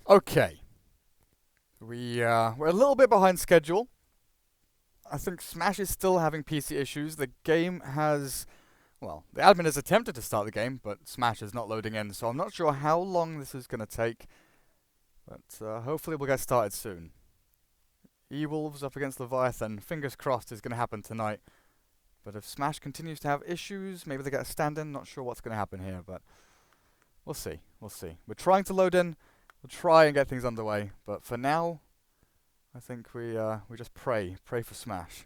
Okay. We're a little bit behind schedule. I think Smash is still having PC issues. The game has, well, the admin has attempted to start the game, but Smash is not loading in, so I'm not sure how long this is going to take, but hopefully we'll get started soon. E-Wolves up against Leviathan, fingers crossed is going to happen tonight. But if Smash continues to have issues, maybe they get a stand-in, not sure what's going to happen here, but we'll see, we'll see. We're trying to load in, we'll try and get things underway, but for now, I think we just pray for Smash.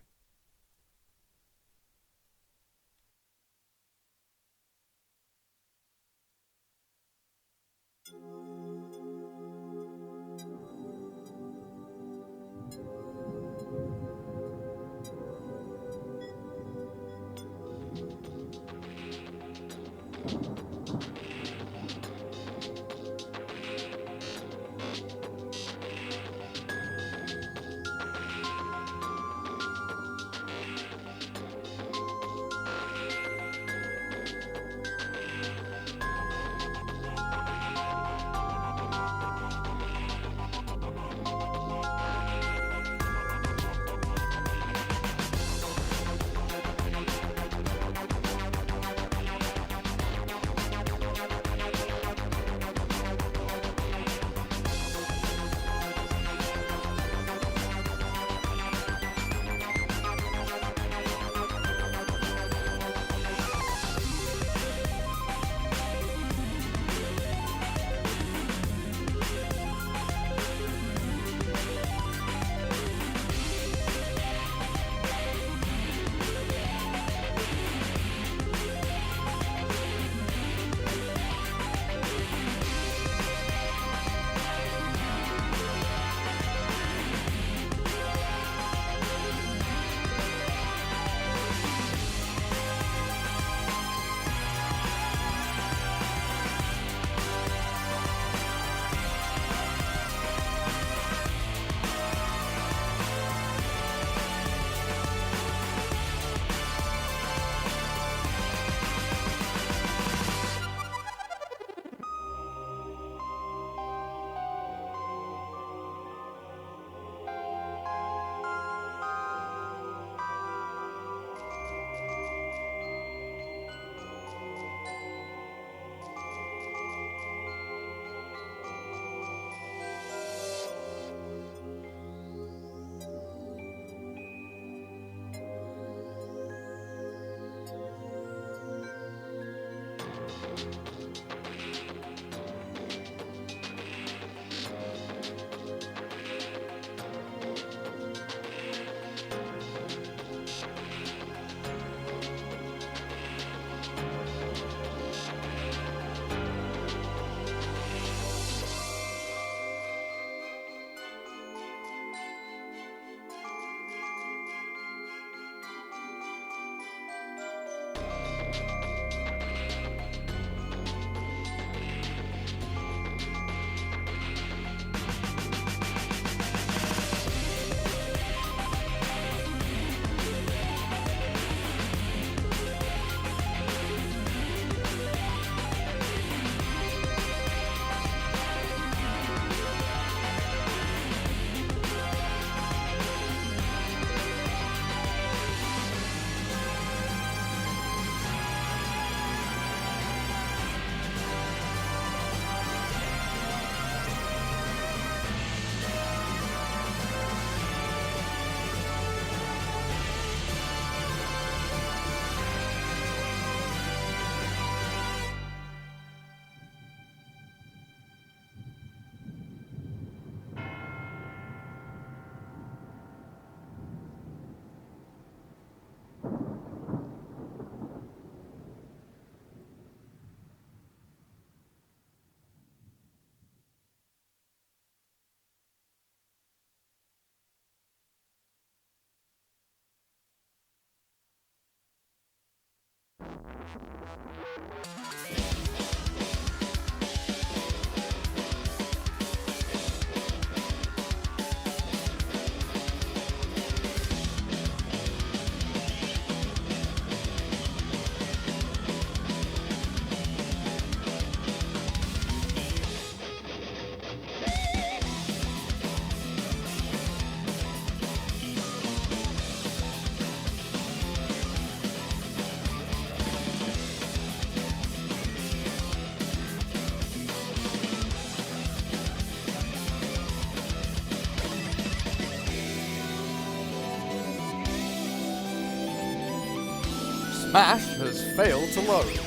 Smash has failed to load.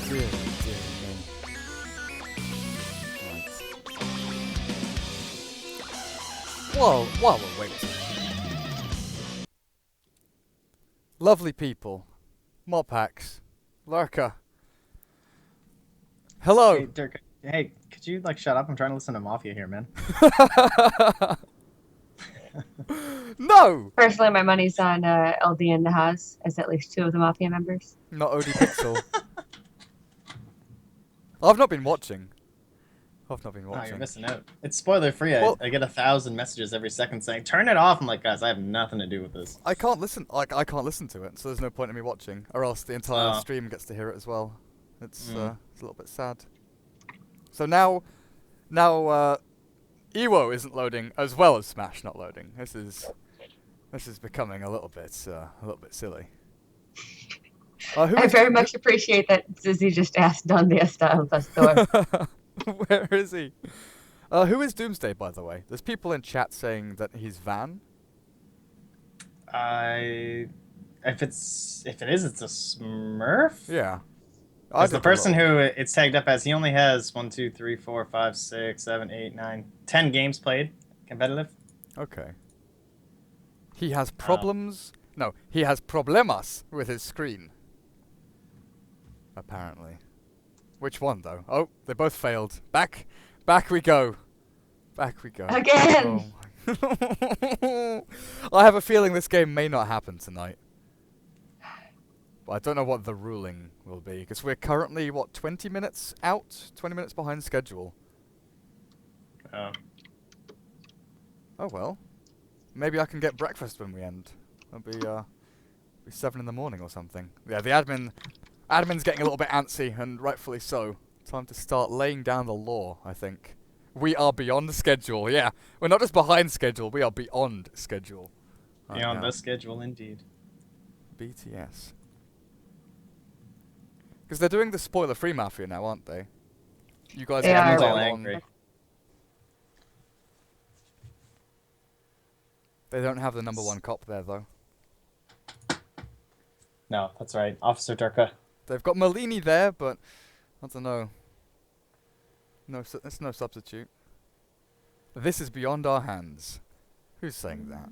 Dear, dear me. Right. While we're waiting. Lovely people. Mopax. Lurker. Hello! Hey, Dirk. Hey, could you like shut up? I'm trying to listen to Mafia here, man. No! Personally, my money's on LD and Nahaz as at least 2 of the Mafia members. Not OD Pixel. I've not been watching. I've not been Oh, you're watching. missing out. It's spoiler free. Well- I get 1,000 messages every second saying, "Turn it off." I'm like, guys, I have nothing to do with this. I can't listen. Like I can't listen to it, so there's no point in me watching, or else the entire Oh. stream gets to hear it as well. It's Mm. it's a little bit sad. So now, Ewo isn't loading as well as Smash not loading. This is becoming a little bit silly. Who I is very much appreciate that Zizzy just asked Dundee style Pastor. Where is he? Who is Doomsday, by the way? There's people in chat saying that he's Van. If it is, it's a Smurf. Yeah. Because the did person roll. who it's tagged up as, he only has 1, 2, 3, 4, 5, 6, 7, 8, 9, 10 games played competitive. Okay. He has problems. No, he has problemas with his screen. Apparently. Which one though? Oh, they both failed. Back we go. Back we go. Again! Oh my. I have a feeling this game may not happen tonight. But I don't know what the ruling will be, because we're currently, what, 20 minutes out? 20 minutes behind schedule. Oh. Oh well. Maybe I can get breakfast when we end. It'll be 7 in the morning or something. Yeah, the admin's getting a little bit antsy, and rightfully so. Time to start laying down the law, I think. We are beyond schedule, yeah. We're not just behind schedule, we are beyond schedule. Beyond the schedule, indeed. BTS. Because they're doing the spoiler-free Mafia now, aren't they? You guys They can are play all along. angry. They don't have the number 1 cop there though. No, that's right. Officer Durka. They've got Malini there, but I don't know. No, it's no substitute. This is beyond our hands. Who's saying that?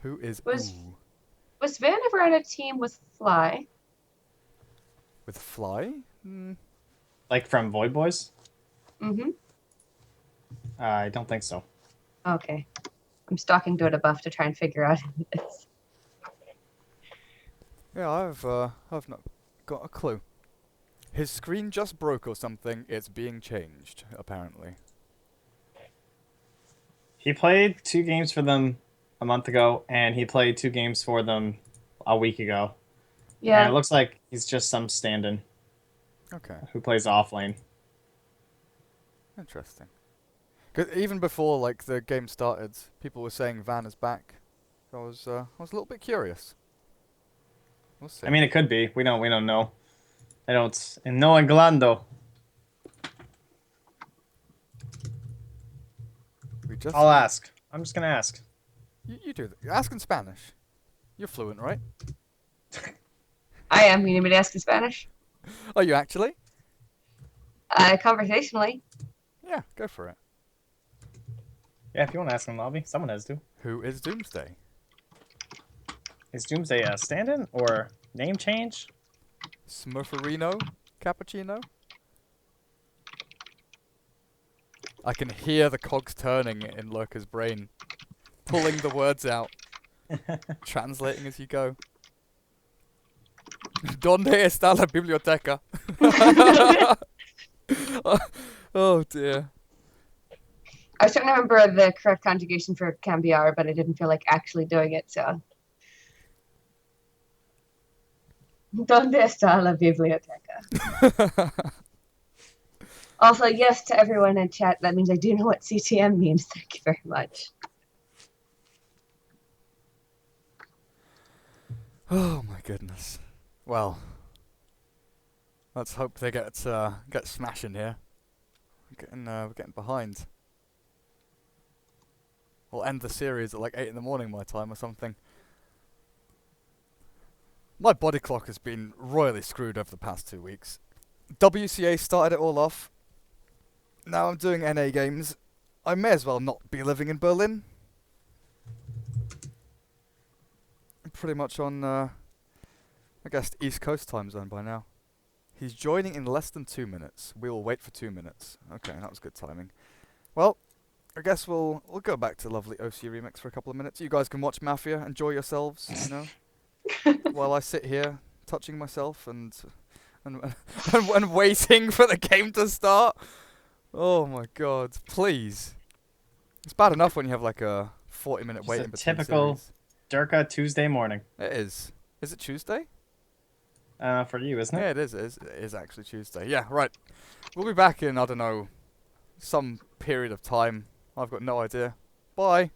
Who is Was- ooh Was Van ever on a team with Fly? with Fly? Like from Void Boys? Mm-hmm. I don't think so. Okay. I'm stalking Dota Buff to try and figure out who it is. Yeah, I've not got a clue. His screen just broke or something. It's being changed apparently. He played 2 games for them a month ago, and he played 2 games for them a week ago. And Yeah. it looks like he's just some stand-in Okay, who plays off lane. interesting. 'Cause even before like the game started, people were saying Van is back. So I was a little bit curious. We'll see. I mean, it could be. We don't know. I don't. And no englando. we just I'll ask. I'm just gonna ask. you do that. Ask in Spanish. You're fluent, right? I am. You need me to ask in Spanish? Are you actually? Conversationally. Yeah, go for it. Yeah, if you want to ask in the lobby, someone has to. Who is Doomsday? Is Doomsday a stand-in or name change? Smurferino? Cappuccino? I can hear the cogs turning in Lurker's brain, pulling the words out, translating as you go. ¿Dónde está la biblioteca? Oh dear. I was trying to remember the correct conjugation for cambiar, but I didn't feel like actually doing it, so. ¿Dónde está la biblioteca? Also, yes to everyone in chat. That means I do know what CTM means. Thank you very much. Oh my goodness. Well, let's hope they get smashing here. We're getting behind. We'll end the series at like 8 in the morning my time or something. My body clock has been royally screwed over the past 2 weeks. WCA started it all off. Now I'm doing NA games. I may as well not be living in Berlin. I'm pretty much on, I guess, East Coast time zone by now. He's joining in less than 2 minutes. We will wait for 2 minutes. Okay, that was good timing. Well, I guess we'll go back to lovely OC Remix for a couple of minutes. You guys can watch Mafia, enjoy yourselves, you know, while I sit here touching myself and waiting for the game to start. Oh my god, please. It's bad enough when you have like a 40-minute Just wait a in between typical- series. Durka Tuesday morning. It is. Is it Tuesday? For you, isn't Yeah, it? it is actually Tuesday. Yeah, right. We'll be back in, I don't know, some period of time. I've got no idea. Bye.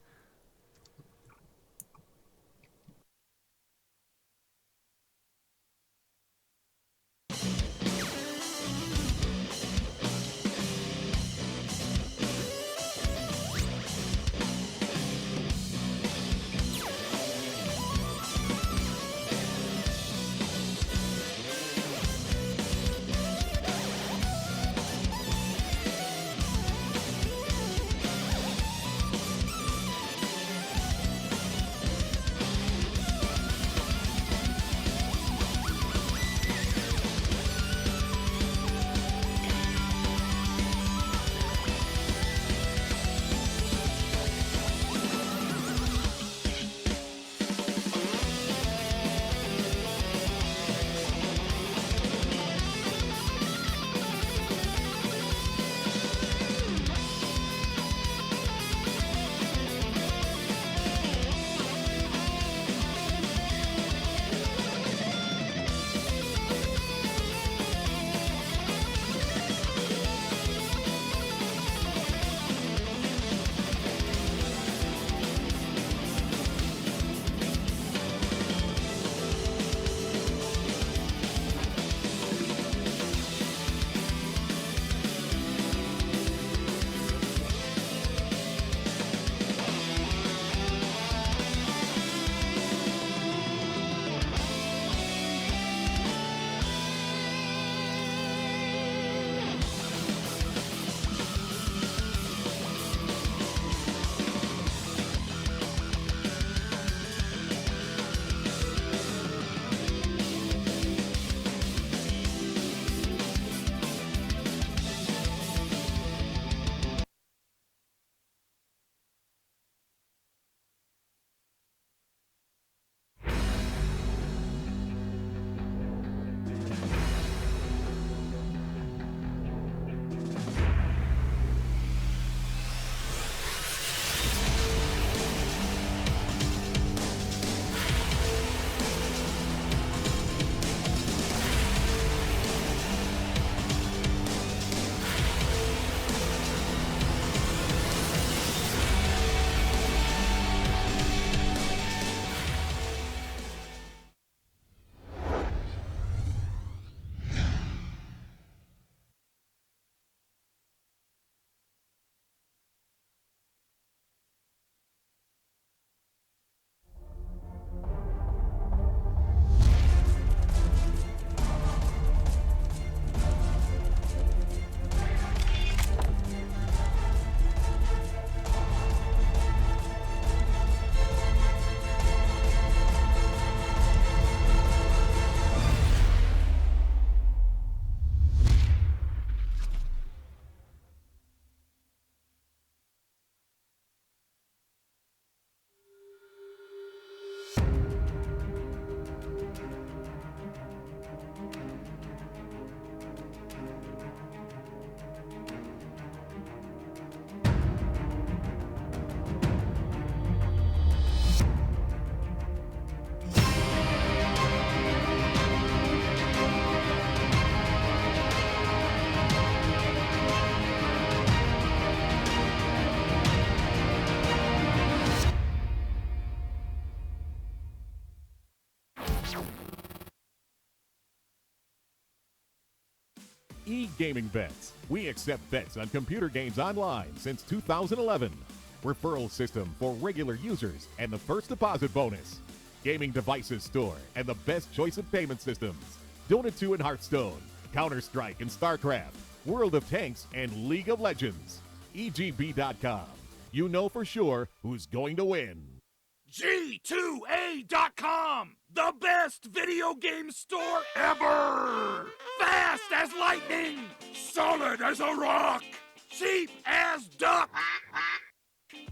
e-gaming bets. We accept bets on computer games online since 2011. Referral system for regular users and the first deposit bonus. Gaming devices store and the best choice of payment systems. Dota 2 and Hearthstone, Counter-Strike and StarCraft, World of Tanks and League of Legends. EGB.com. You know for sure who's going to win. G2A.com, the best video game store ever! Fast as lightning, solid as a rock, cheap as duck!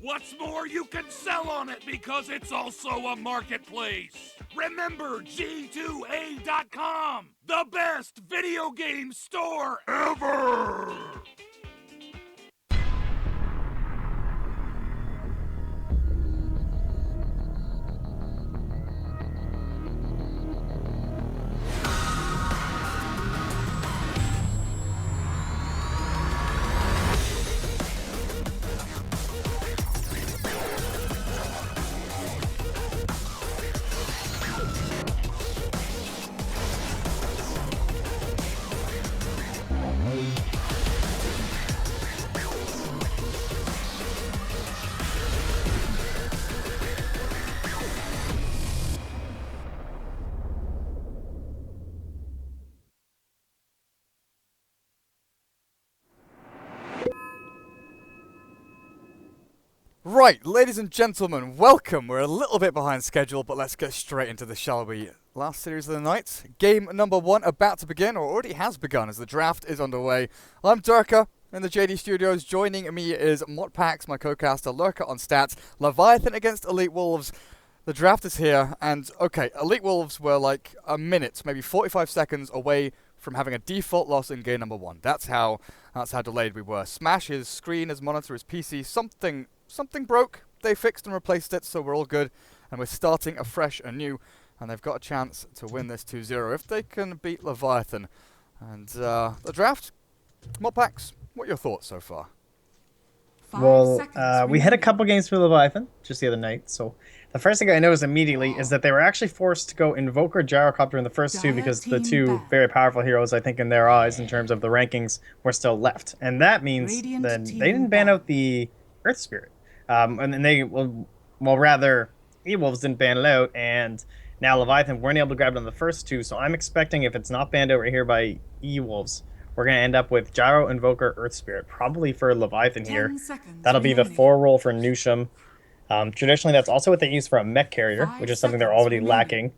What's more, you can sell on it because it's also a marketplace. Remember G2A.com, the best video game store ever! Right, ladies and gentlemen, welcome. We're a little bit behind schedule, but let's get straight into this, shall we? Last series of the night, game number 1 about to begin, or already has begun as the draft is underway. I'm Durka in the JD Studios. Joining me is Modpax, my co-caster, Lurker on stats, Leviathan against Elite Wolves. The draft is here, and okay, Elite Wolves were like a minute, maybe 45 seconds away from having a default loss in game number 1. That's how delayed we were. Smash, his screen, his monitor, his PC, something broke. They fixed and replaced it, so we're all good. And we're starting afresh anew. And they've got a chance to win this 2-0 if they can beat Leviathan. And the draft, Modpax, what are your thoughts so far? Well, we had a couple games for Leviathan just the other night, so the first thing I noticed immediately is that they were actually forced to go Invoker Gyrocopter in the first two because the two very powerful heroes, I think, in their eyes, in terms of the rankings, were still left. And that means that they didn't ban out the Earth Spirit. And then they, well, rather, E-Wolves didn't ban it out, and now Leviathan weren't able to grab it on the first two, so I'm expecting if it's not banned out right here by E-Wolves, we're going to end up with Gyro, Invoker, Earth Spirit, probably for Leviathan here. That'll be the 4 roll for Nusham. Traditionally, that's also what they use for a mech carrier, which is something they're already lacking.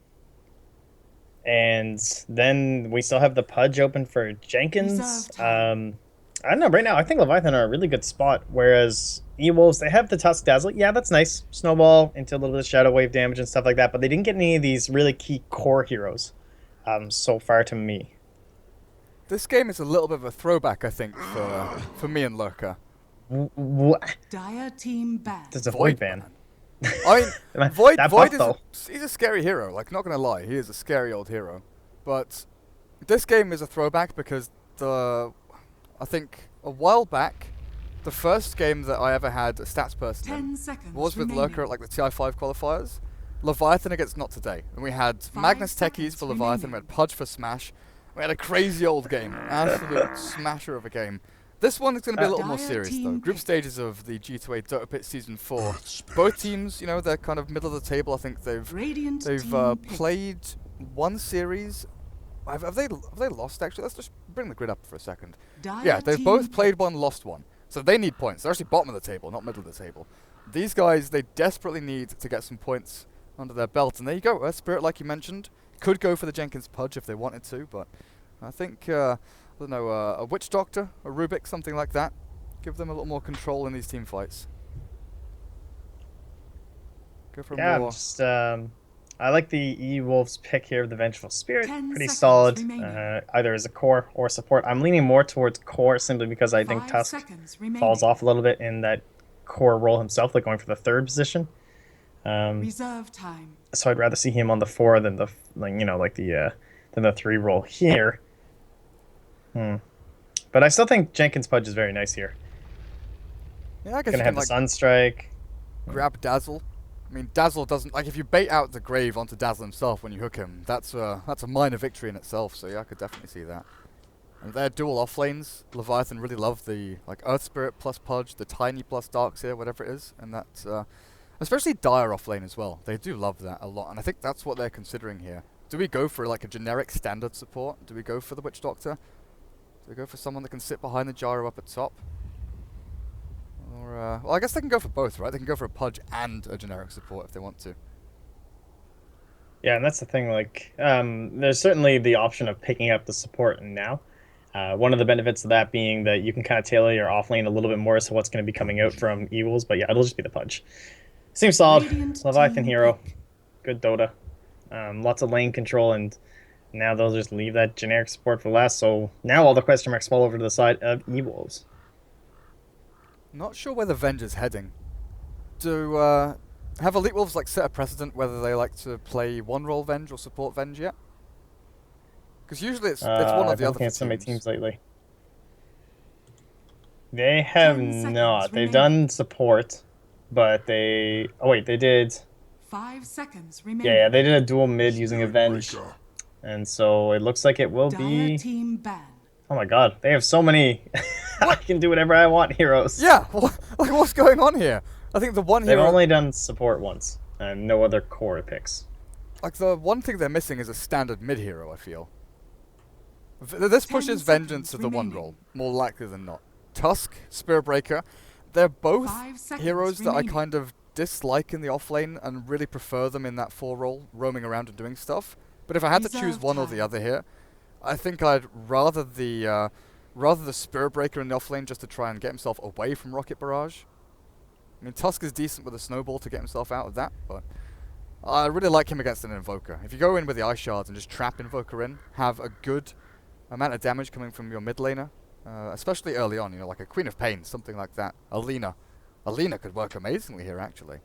And then we still have the Pudge open for Jenkins. I don't know, right now I think Leviathan are a really good spot, whereas E-Wolves, they have the Tusk Dazzle. Yeah, that's nice. Snowball into a little bit of Shadow Wave damage and stuff like that, but they didn't get any of these really key core heroes so far to me. This game is a little bit of a throwback, I think, for me and Lurker. What? Dire team ban. There's a Void ban. I mean, Void is though. he's a scary hero, like, not gonna lie, he is a scary old hero. But this game is a throwback because I think a while back, the first game that I ever had a stats person 10 seconds was with remaining. Lurker at like the TI5 qualifiers. Leviathan against Not Today. And we had Magnus Techies for Leviathan, we had Pudge for Smash. We had a crazy old game, absolute smasher of a game. This one is going to be a little more serious though. Group stages of the G2A DotaPit Season 4. Both teams, you know, they're kind of middle of the table. I think they've played one series. Have they lost actually? Let's just bring the grid up for a second. Yeah, they've both played one, lost one. So they need points. They're actually bottom of the table, not middle of the table. These guys, they desperately need to get some points under their belt. And there you go, Earth Spirit, like you mentioned. Could go for the Jenkins Pudge if they wanted to, but I think, I don't know, a Witch Doctor, a Rubik, something like that. Give them a little more control in these team fights. Go for Yeah, more. just, I like the E-Wolves pick here of the Vengeful Spirit. 10 Pretty seconds solid, remaining. either as a core or support. I'm leaning more towards core simply because I think 5 Tusk seconds remaining. falls off a little bit in that core role himself, like going for the 3rd position. Reserve time. So I'd rather see him on the 4 than the than the 3 role here. But I still think Jenkins Pudge is very nice here. Yeah, I guess Gonna you have can the like Sunstrike. grab Dazzle. I mean, Dazzle doesn't, like, if you bait out the Grave onto Dazzle himself when you hook him, that's a minor victory in itself, so yeah, I could definitely see that. And they're dual off lanes. Leviathan really love the like Earth Spirit plus Pudge, the Tiny plus Darkseer, whatever it is, and that's especially Dire off lane as well. They do love that a lot, and I think that's what they're considering here. Do we go for like a generic standard support? Do we go for the Witch Doctor? Do we go for someone that can sit behind the gyro up at top? Or well, I guess they can go for both, right? They can go for a Pudge and a generic support if they want to. Yeah, and that's the thing. Like, there's certainly the option of picking up the support now. One of the benefits of that being that you can kind of tailor your off lane a little bit more so what's going to be coming out from Evils. But yeah, it'll just be the Pudge. Seems solid. Radiant Leviathan team hero. pick. Good Dota. Lots of lane control, and now they'll just leave that generic support for last. So now all the question marks fall over to the side of Evils. Not sure where the Venge is heading. Do have Elite Wolves like set a precedent whether they like to play one role Venge or support Venge yet? Because usually it's one or the I've other. been looking For at some of my teams. teams lately. They have 10 seconds not. They've remaining. done support, but they... Oh wait, they did... 5 seconds remaining. Yeah, they did a dual mid using Avenge. And so it looks like it will Dire be... team ban. Oh my god, they have so many... I can do whatever I want heroes. Yeah, like what's going on here? I think the one They've hero, only done support once, and no other core picks. like the one thing they're missing is a standard mid hero. I feel. This 10 pushes Vengeance seconds to the one remaining. role, more likely than not. Tusk, Spirit Breaker, they're both 5 seconds heroes that I remaining. kind of dislike in the off lane and really prefer them in that 4 role, roaming around and doing stuff. But if I had to choose Reserve one or the time. other here, I think I'd rather the Spirit Breaker in the off lane just to try and get himself away from Rocket Barrage. I mean, Tusk is decent with a snowball to get himself out of that, but I really like him against an Invoker. If you go in with the Ice Shards and just trap Invoker in, have a good amount of damage coming from your mid laner, especially early on, you know, like a Queen of Pain, something like that. Alina could work amazingly here, actually.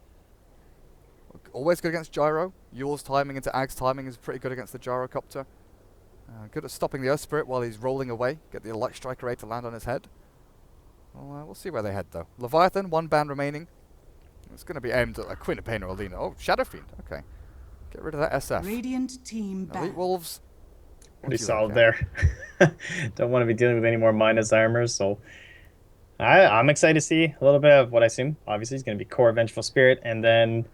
Always good against Gyro. Yule's timing into Ag's timing is pretty good against the Gyrocopter. Good at stopping the Earth Spirit while he's rolling away. Get the Light Striker A to land on his head. Well, we'll see where they head, though. Leviathan, 1 ban remaining. It's going to be aimed at a Queen of Pain or Alina. Oh, Shadow Fiend. Okay. Get rid of that SF. Radiant team ban. Elite Wolves. what Pretty do you solid look at? there. Don't want to be dealing with any more minus armors, so I'm excited to see a little bit of what I assume. Obviously, is going to be core Vengeful Spirit, and then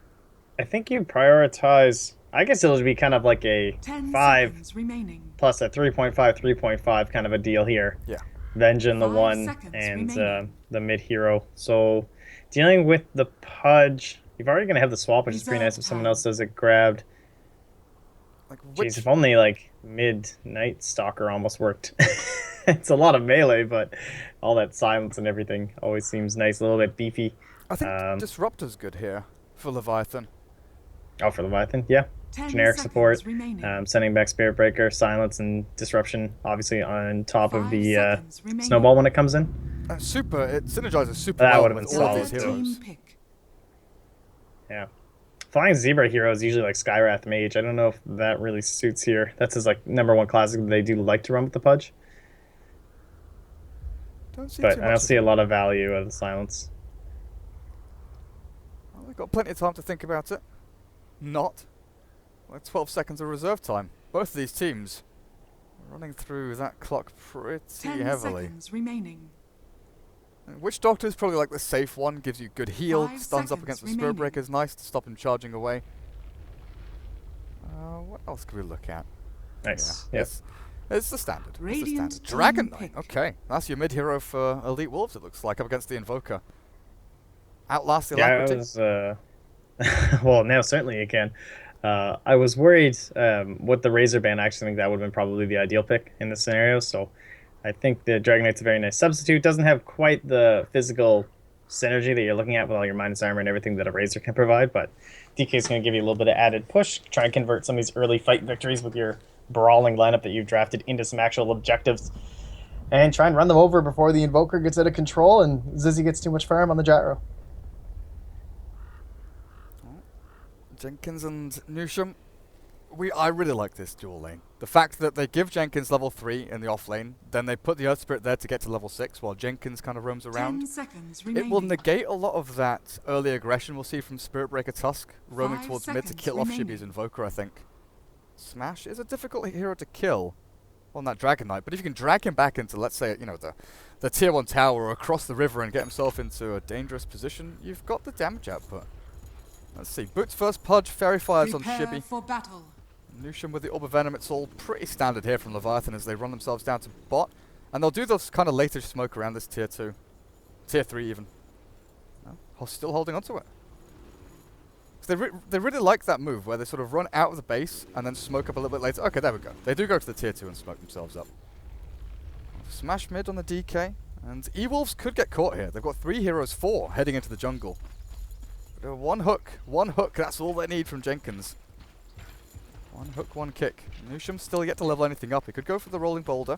I think you prioritize. I guess it'll be kind of like a 10 5 seconds remaining. plus a 3.5 kind of a deal here. Yeah. Venge in the 5 one seconds and remaining. the mid hero. So dealing with the Pudge, you've already going to have the swap, which is pretty nice if someone else does it grabbed. Like, Jeez, if only like mid-night stalker almost worked. It's a lot of melee, but all that silence and everything always seems nice, a little bit beefy. I think Disruptor's good here for Leviathan. Oh, for Leviathan, yeah. 10 Generic seconds support, remaining. sending back Spirit Breaker, silence, and disruption, obviously on top of 5 the seconds remaining. snowball when it comes in. It synergizes super That well would've with been all of solid these Delta too. heroes. team pick. Yeah. Flying Zebra hero is usually like Skywrath Mage. I don't know if that really suits here. That's his like #1 classic that they do like to run with the Pudge. Don't see But too I much don't of see it. a lot of value out of the silence. Well, they've got plenty of time to think about it. Not. Like 12 seconds of reserve time. Both of these teams are running through that clock pretty 10 heavily. seconds remaining. Witch Doctor is probably like the safe one, gives you good heal, 5 stuns up seconds against the Spirit remaining. Breaker is nice to stop him charging away. What else could we look at? Nice. Yeah, Yes. it's the standard. It's the Radiant standard. Dragon team Knight. pick. Okay, that's your mid hero for Elite Wolves. It looks like up against the Invoker. Outlast the Yeah, I Alacrity. was. Well, now certainly you can. I was worried with the Razor Band. I actually think that would have been probably the ideal pick in this scenario. So I think the Dragon Knight's a very nice substitute. Doesn't have quite the physical synergy that you're looking at with all your minus armor and everything that a Razor can provide. But DK is going to give you a little bit of added push. Try and convert some of these early fight victories with your brawling lineup that you've drafted into some actual objectives. And try and run them over before the Invoker gets out of control and Zizzy gets too much farm on the gyro. Jenkins and Newsham. I really like this dual lane. The fact that they give Jenkins level 3 in the off lane, then they put the Earth Spirit there to get to level 6 while Jenkins kind of roams 10 around. seconds It remaining. will negate a lot of that early aggression we'll see from Spirit Breaker Tusk, roaming 5 towards mid to seconds kill off remaining. Shibi's Invoker, I think. Smash is a difficult hero to kill. on that Dragon Knight. But if you can drag him back into, let's say, you know, the tier 1 tower or across the river and get himself into a dangerous position, you've got the damage output. Let's see. Boots first, Pudge, Fairy Fires on Prepare Shibby. for battle. Nusham with the Orb of Venom. It's all pretty standard here from Leviathan as they run themselves down to bot. And they'll do this kind of later smoke around this tier 2. Tier 3 even. No, still holding on to it. So they really like that move where they sort of run out of the base and then smoke up a little bit later. Okay, there we go. They do go to the tier 2 and smoke themselves up. Smash mid on the DK. And E-Wolves could get caught here. They've got 3 heroes, 4 heading into the jungle. But, one hook, that's all they need from Jenkins. One hook, one kick. Nusham still yet to level anything up. He could go for the rolling boulder.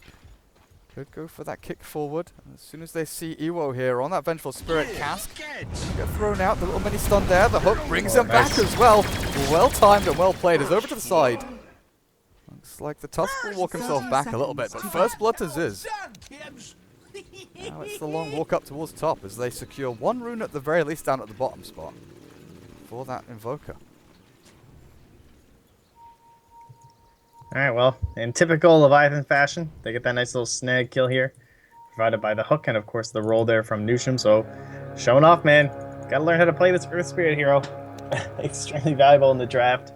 Could go for that kick forward. As soon as they see Ewo here on that Vengeful Spirit cask, get thrown out. The little mini stun there. The hook brings him back as well. Well timed and well played. Is over to the side. Looks like the Tusk will walk himself back a little bit, but first blood to Ziz. Now it's the long walk up towards top as they secure 1 rune at the very least down at the bottom spot for that Invoker. Alright, well, in typical Leviathan fashion, they get that nice little snag kill here, provided by the hook and, of course, the roll there from Nusham. So, showing off, man. Gotta learn how to play this Earth Spirit hero. Extremely valuable in the draft,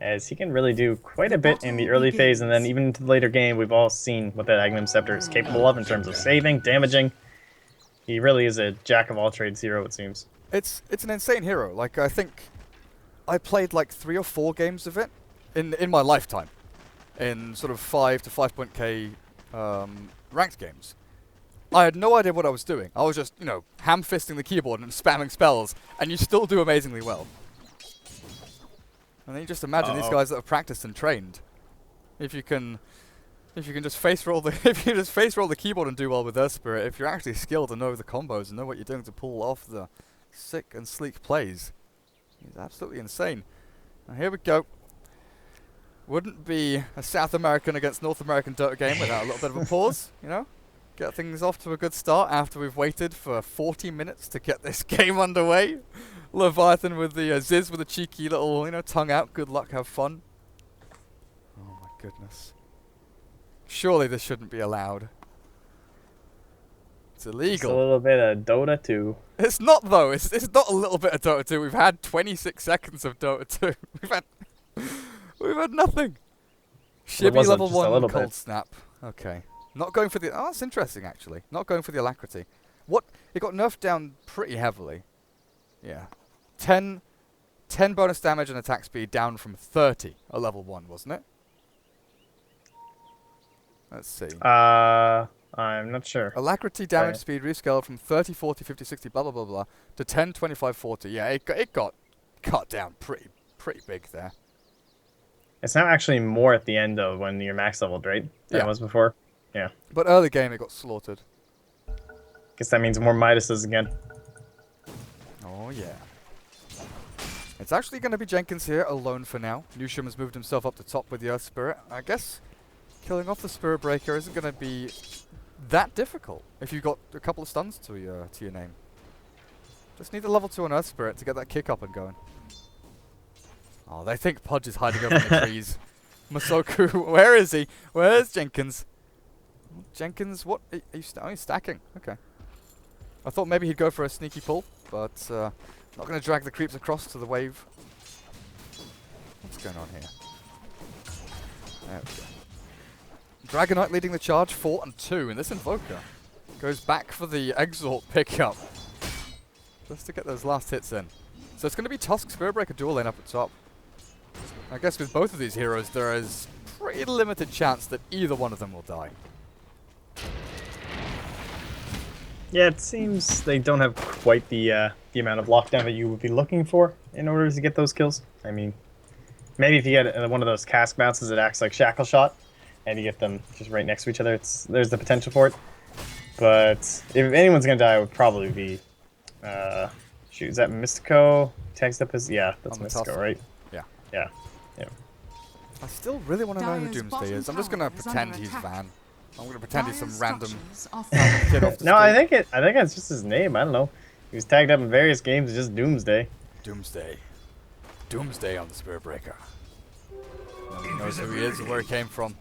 as he can really do quite a bit in the early phase, and then even into the later game, we've all seen what that Aghanim Scepter is capable of in terms of saving, damaging. He really is a jack-of-all-trades hero, it seems. It's an insane hero. Like, I think I played like 3 or 4 games of it in my lifetime. In sort of 5 to 5.k ranked games. I had no idea what I was doing. I was just, you know, ham-fisting the keyboard and spamming spells, and you still do amazingly well. And then you just imagine these guys that have practiced and trained. If you can just face roll the keyboard and do well with Earth Spirit, if you're actually skilled and know the combos and know what you're doing to pull off the sick and sleek plays, he's absolutely insane. Now here we go. Wouldn't be a South American against North American Dota game without a little bit of a pause, you know? Get things off to a good start after we've waited for 40 minutes to get this game underway. Leviathan with the Ziz with a cheeky little, you know, tongue out. Good luck, have fun. Oh my goodness. Surely this shouldn't be allowed. It's illegal. It's a little bit of Dota 2. It's not though. It's not a little bit of Dota 2. We've had 26 seconds of Dota 2. We've had nothing. Shibby level 1 cold snap. Okay. Not going for the... Oh, that's interesting, actually. Not going for the alacrity. What? It got nerfed down pretty heavily. Yeah. 10 bonus damage and attack speed down from 30 at level 1, wasn't it? Let's see. I'm not sure. Alacrity, damage speed, rescaled from 30, 40, 50, 60, blah, blah, blah, blah, to 10, 25, 40. Yeah, it got cut down pretty big there. It's now actually more at the end of when you're max leveled, right? Than it was before. Yeah. But early game, it got slaughtered. Guess that means more Midases again. Oh, yeah. It's actually going to be Jenkins here alone for now. Nusham has moved himself up to top with the Earth Spirit. I guess killing off the Spirit Breaker isn't going to be that difficult if you've got a couple of stuns to your name. Just need a level 2 on Earth Spirit to get that kick up and going. Oh, they think Pudge is hiding over in the trees. Masoku, where is he? Where's Jenkins? Jenkins, what? Are you stacking? Okay. I thought maybe he'd go for a sneaky pull, but not going to drag the creeps across to the wave. What's going on here? There we go. Dragon Knight leading the charge, 4 and 2, and this Invoker goes back for the Exalt pickup. Just to get those last hits in. So it's going to be Tusk Spirit Breaker dual lane up at top. I guess with both of these heroes, there is pretty limited chance that either one of them will die. Yeah, it seems they don't have quite the amount of lockdown that you would be looking for in order to get those kills. I mean, maybe if you get one of those cask bounces that acts like Shackle Shot, and you get them just right next to each other, there's the potential for it. But if anyone's gonna die, it would probably be, shoot, is that Mystico? Text up his, yeah, that's Mystico, right? Yeah. Yeah. I still really want to know who Doomsday is. I'm just gonna pretend he's Van. I'm gonna pretend he's some random kid off the No, I street. think it's just his name. I don't know. He was tagged up in various games as just Doomsday. Doomsday. Doomsday on the Spirit Breaker. Nobody knows who he is or where he came from.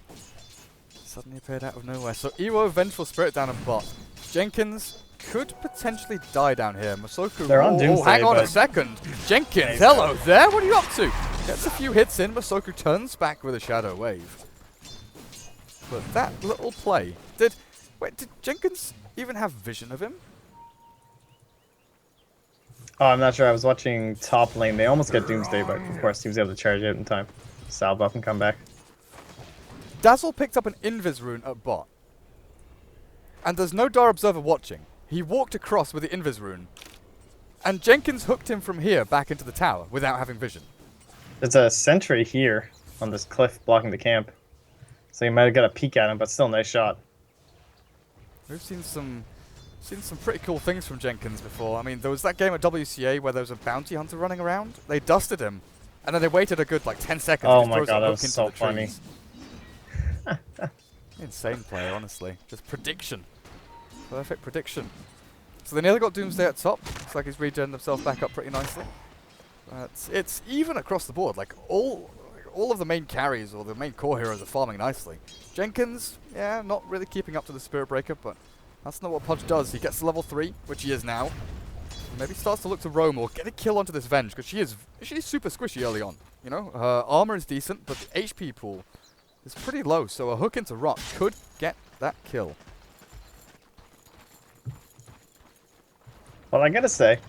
It's suddenly appeared out of nowhere. So Ewo, Vengeful Spirit down a bot. Jenkins could potentially die down here. Masoku, They're on Doomsday, hang on a but- second. Jenkins, hello there, what are you up to? Gets a few hits in, Masoku turns back with a Shadow Wave. But that little play, did Jenkins even have vision of him? Oh, I'm not sure. I was watching top lane. They almost got Doomsday, but of course he was able to charge out in time. Salve up and come back. Dazzle picked up an Invis rune at bot. And there's no Dar Observer watching. He walked across with the Invis rune. And Jenkins hooked him from here back into the tower without having vision. There's a sentry here on this cliff blocking the camp. So you might have got a peek at him, but still nice shot. We've seen some pretty cool things from Jenkins before. I mean, there was that game at WCA where there was a bounty hunter running around. They dusted him. And then they waited a good, like, 10 seconds. Oh and he my throws a god, that hook was into so the funny. trees. Insane play, honestly. Just prediction. Perfect prediction. So they nearly got Doomsday at top. Looks like he's regenerated himself back up pretty nicely. But it's even across the board. Like, all of the main carries or the main core heroes are farming nicely. Jenkins, yeah, not really keeping up to the Spirit Breaker, but that's not what Pudge does. He gets to level 3, which he is now. Maybe starts to look to roam or get a kill onto this Venge, because she's super squishy early on. You know, her armor is decent, but the HP pool is pretty low, so a hook into rock could get that kill. Well, I gotta say,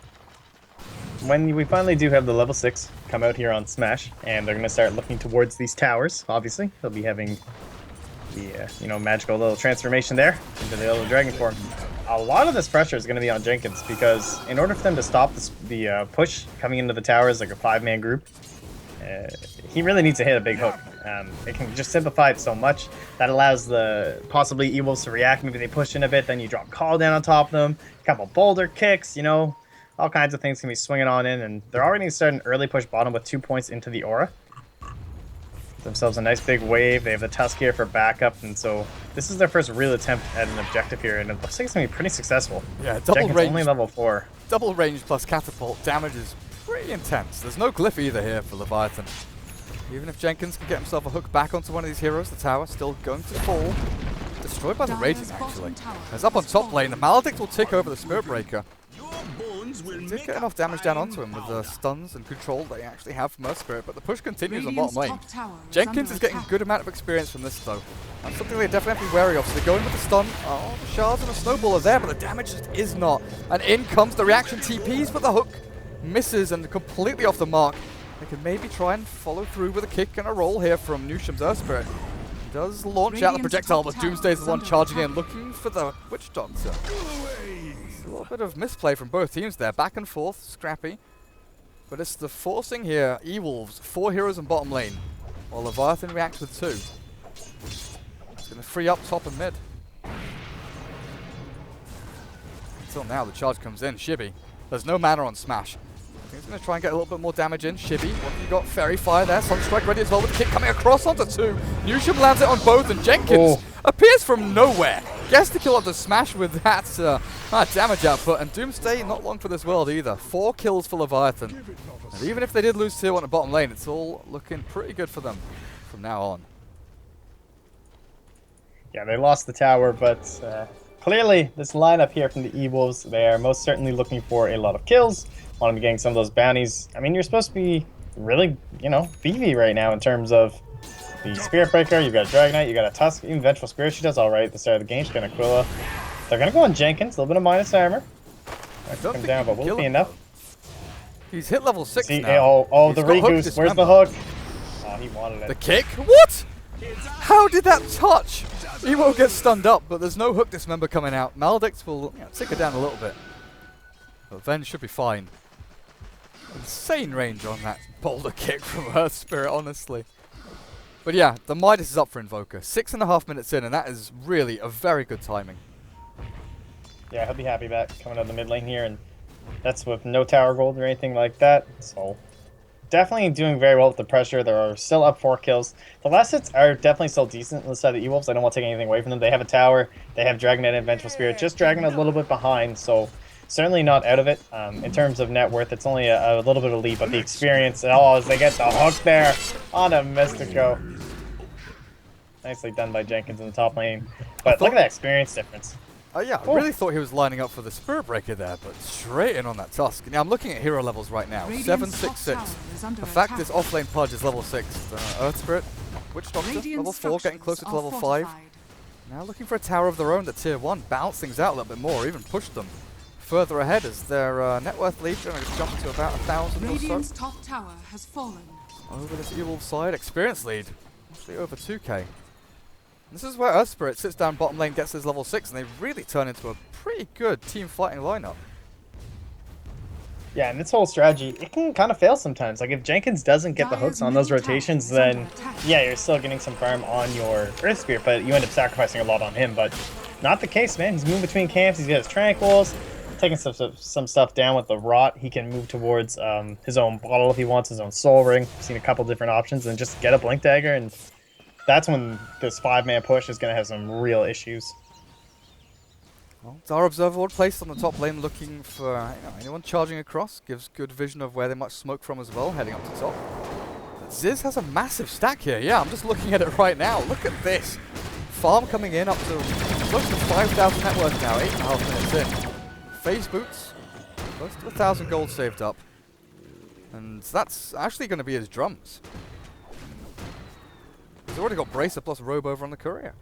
when we finally do have the level 6 come out here on Smash, and they're gonna start looking towards these towers, obviously, they'll be having the, magical little transformation there into the little dragon form. A lot of this pressure is gonna be on Jenkins, because in order for them to stop the push coming into the towers like a 5-man group, he really needs to hit a big hook. It can just simplify it so much. That allows the possibly E-Wolves to react. Maybe they push in a bit, then you drop Call down on top of them. A couple boulder kicks, all kinds of things can be swinging on in. And they're already starting an early push bottom with 2 points into the aura. Themselves a nice big wave. They have the Tusk here for backup. And so this is their first real attempt at an objective here. And it looks like it's going to be pretty successful. Yeah, double Jenkins range. only level 4. Double range plus catapult damage is pretty intense. There's no glyph either here for Leviathan. Even if Jenkins can get himself a hook back onto one of these heroes, the tower still going to fall. Destroyed by the Raging, actually. As up on top lane, the Maledict will take over the Spirit Breaker. He did get enough damage down onto him with the stuns and control they actually have from Earth Spirit, but the push continues on bottom lane. Jenkins is getting a good amount of experience from this, though. That's something they definitely have to be wary of. So they go in with the stun. Oh, the shards and a snowball are there, but the damage just is not. And in comes the reaction TPs, but the hook misses and completely off the mark. They can maybe try and follow through with a kick and a roll here from Nusham's Earth Spirit. He does launch out the projectile, but Doomsday's the one charging in, looking for the Witch Doctor. It's a little bit of misplay from both teams there, back and forth, scrappy. But it's the forcing here, E-Wolves, 4 heroes in bottom lane, while Leviathan reacts with 2. It's going to free up top and mid. Until now, the charge comes in. Shibby, there's no mana on Smash. He's going to try and get a little bit more damage in. Shibby, what have you got? Fairy Fire there. Sunstrike ready as well with the kick coming across onto 2. Nusham lands it on both, and Jenkins appears from nowhere. Gets the kill onto Smash with that damage output, and Doomsday not long for this world either. 4 kills for Leviathan. And even if they did lose 2 on the bottom lane, it's all looking pretty good for them from now on. Yeah, they lost the tower, but clearly this lineup here from the E-Wolves, they are most certainly looking for a lot of kills. Want to be getting some of those bounties. I mean, you're supposed to be really, beefy right now in terms of the Spirit Breaker. You've got a Dragonite, you got a Tusk, even Vengeful Spirit. She does all right at the start of the game. She's got Aquila. They're going to go on Jenkins, a little bit of minus armor. That comes down, but will it be enough? He's hit level 6 See, now. oh, the Regoose. Where's the hook? Oh, he wanted it. The kick? What? How did that touch? He will get stunned up, but there's no hook dismember coming out. Maledict will tick her down a little bit. But Ven should be fine. Insane range on that boulder kick from Earth Spirit, honestly. But yeah, the Midas is up for Invoker. 6.5 minutes in, and that is really a very good timing. Yeah, he'll be happy about coming out of the mid lane here, and that's with no tower gold or anything like that. So definitely doing very well with the pressure. They're still up 4 kills. The last hits are definitely still decent on the side of the E-Wolves. I don't want to take anything away from them. They have a tower. They have Dragonite and Vengeful Spirit. Just Dragonite a little bit behind, so certainly not out of it. In terms of net worth, it's only a little bit of lead, but the experience, as they get the hook there on a Mystico. Nicely done by Jenkins in the top lane. But look at that experience difference. Yeah, I really thought he was lining up for the Spirit Breaker there, but straight in on that Tusk. Now, I'm looking at hero levels right now. Radiant's 766. top tower is under The fact attack. this offlane Pudge is level 6. Earth Spirit, Witch Doctor, Radiant level 4, getting closer to level 5. fortified. Now looking for a tower of their own at tier 1. Bounce things out a little bit more, even push them further ahead as their net worth lead going to jump to about 1,000 or Radiant's so. top tower has fallen. Over this Ewolf side, experience lead. Actually over 2k. This is where Earth Spirit sits down bottom lane, gets his level 6, and they really turn into a pretty good team fighting lineup. Yeah, and this whole strategy, it can kind of fail sometimes. Like, if Jenkins doesn't get the hooks on those rotations, then, yeah, you're still getting some farm on your Earth Spirit, but you end up sacrificing a lot on him. But not the case, man. He's moving between camps, he's got his Tranquils, taking some stuff down with the Rot. He can move towards his own bottle if he wants, his own Soul Ring. I've seen a couple different options, and just get a Blink Dagger, and that's when this 5-man push is going to have some real issues. Well, Dar Observer placed on the top lane looking for anyone charging across. Gives good vision of where they might smoke from as well, heading up to top. But Ziz has a massive stack here. Yeah, I'm just looking at it right now. Look at this. Farm coming in up to close to 5,000 net worth now, 8.5 minutes in. Phase boots, close to 1,000 gold saved up. And that's actually going to be his drums. He's already got Bracer plus Robe over on the Courier.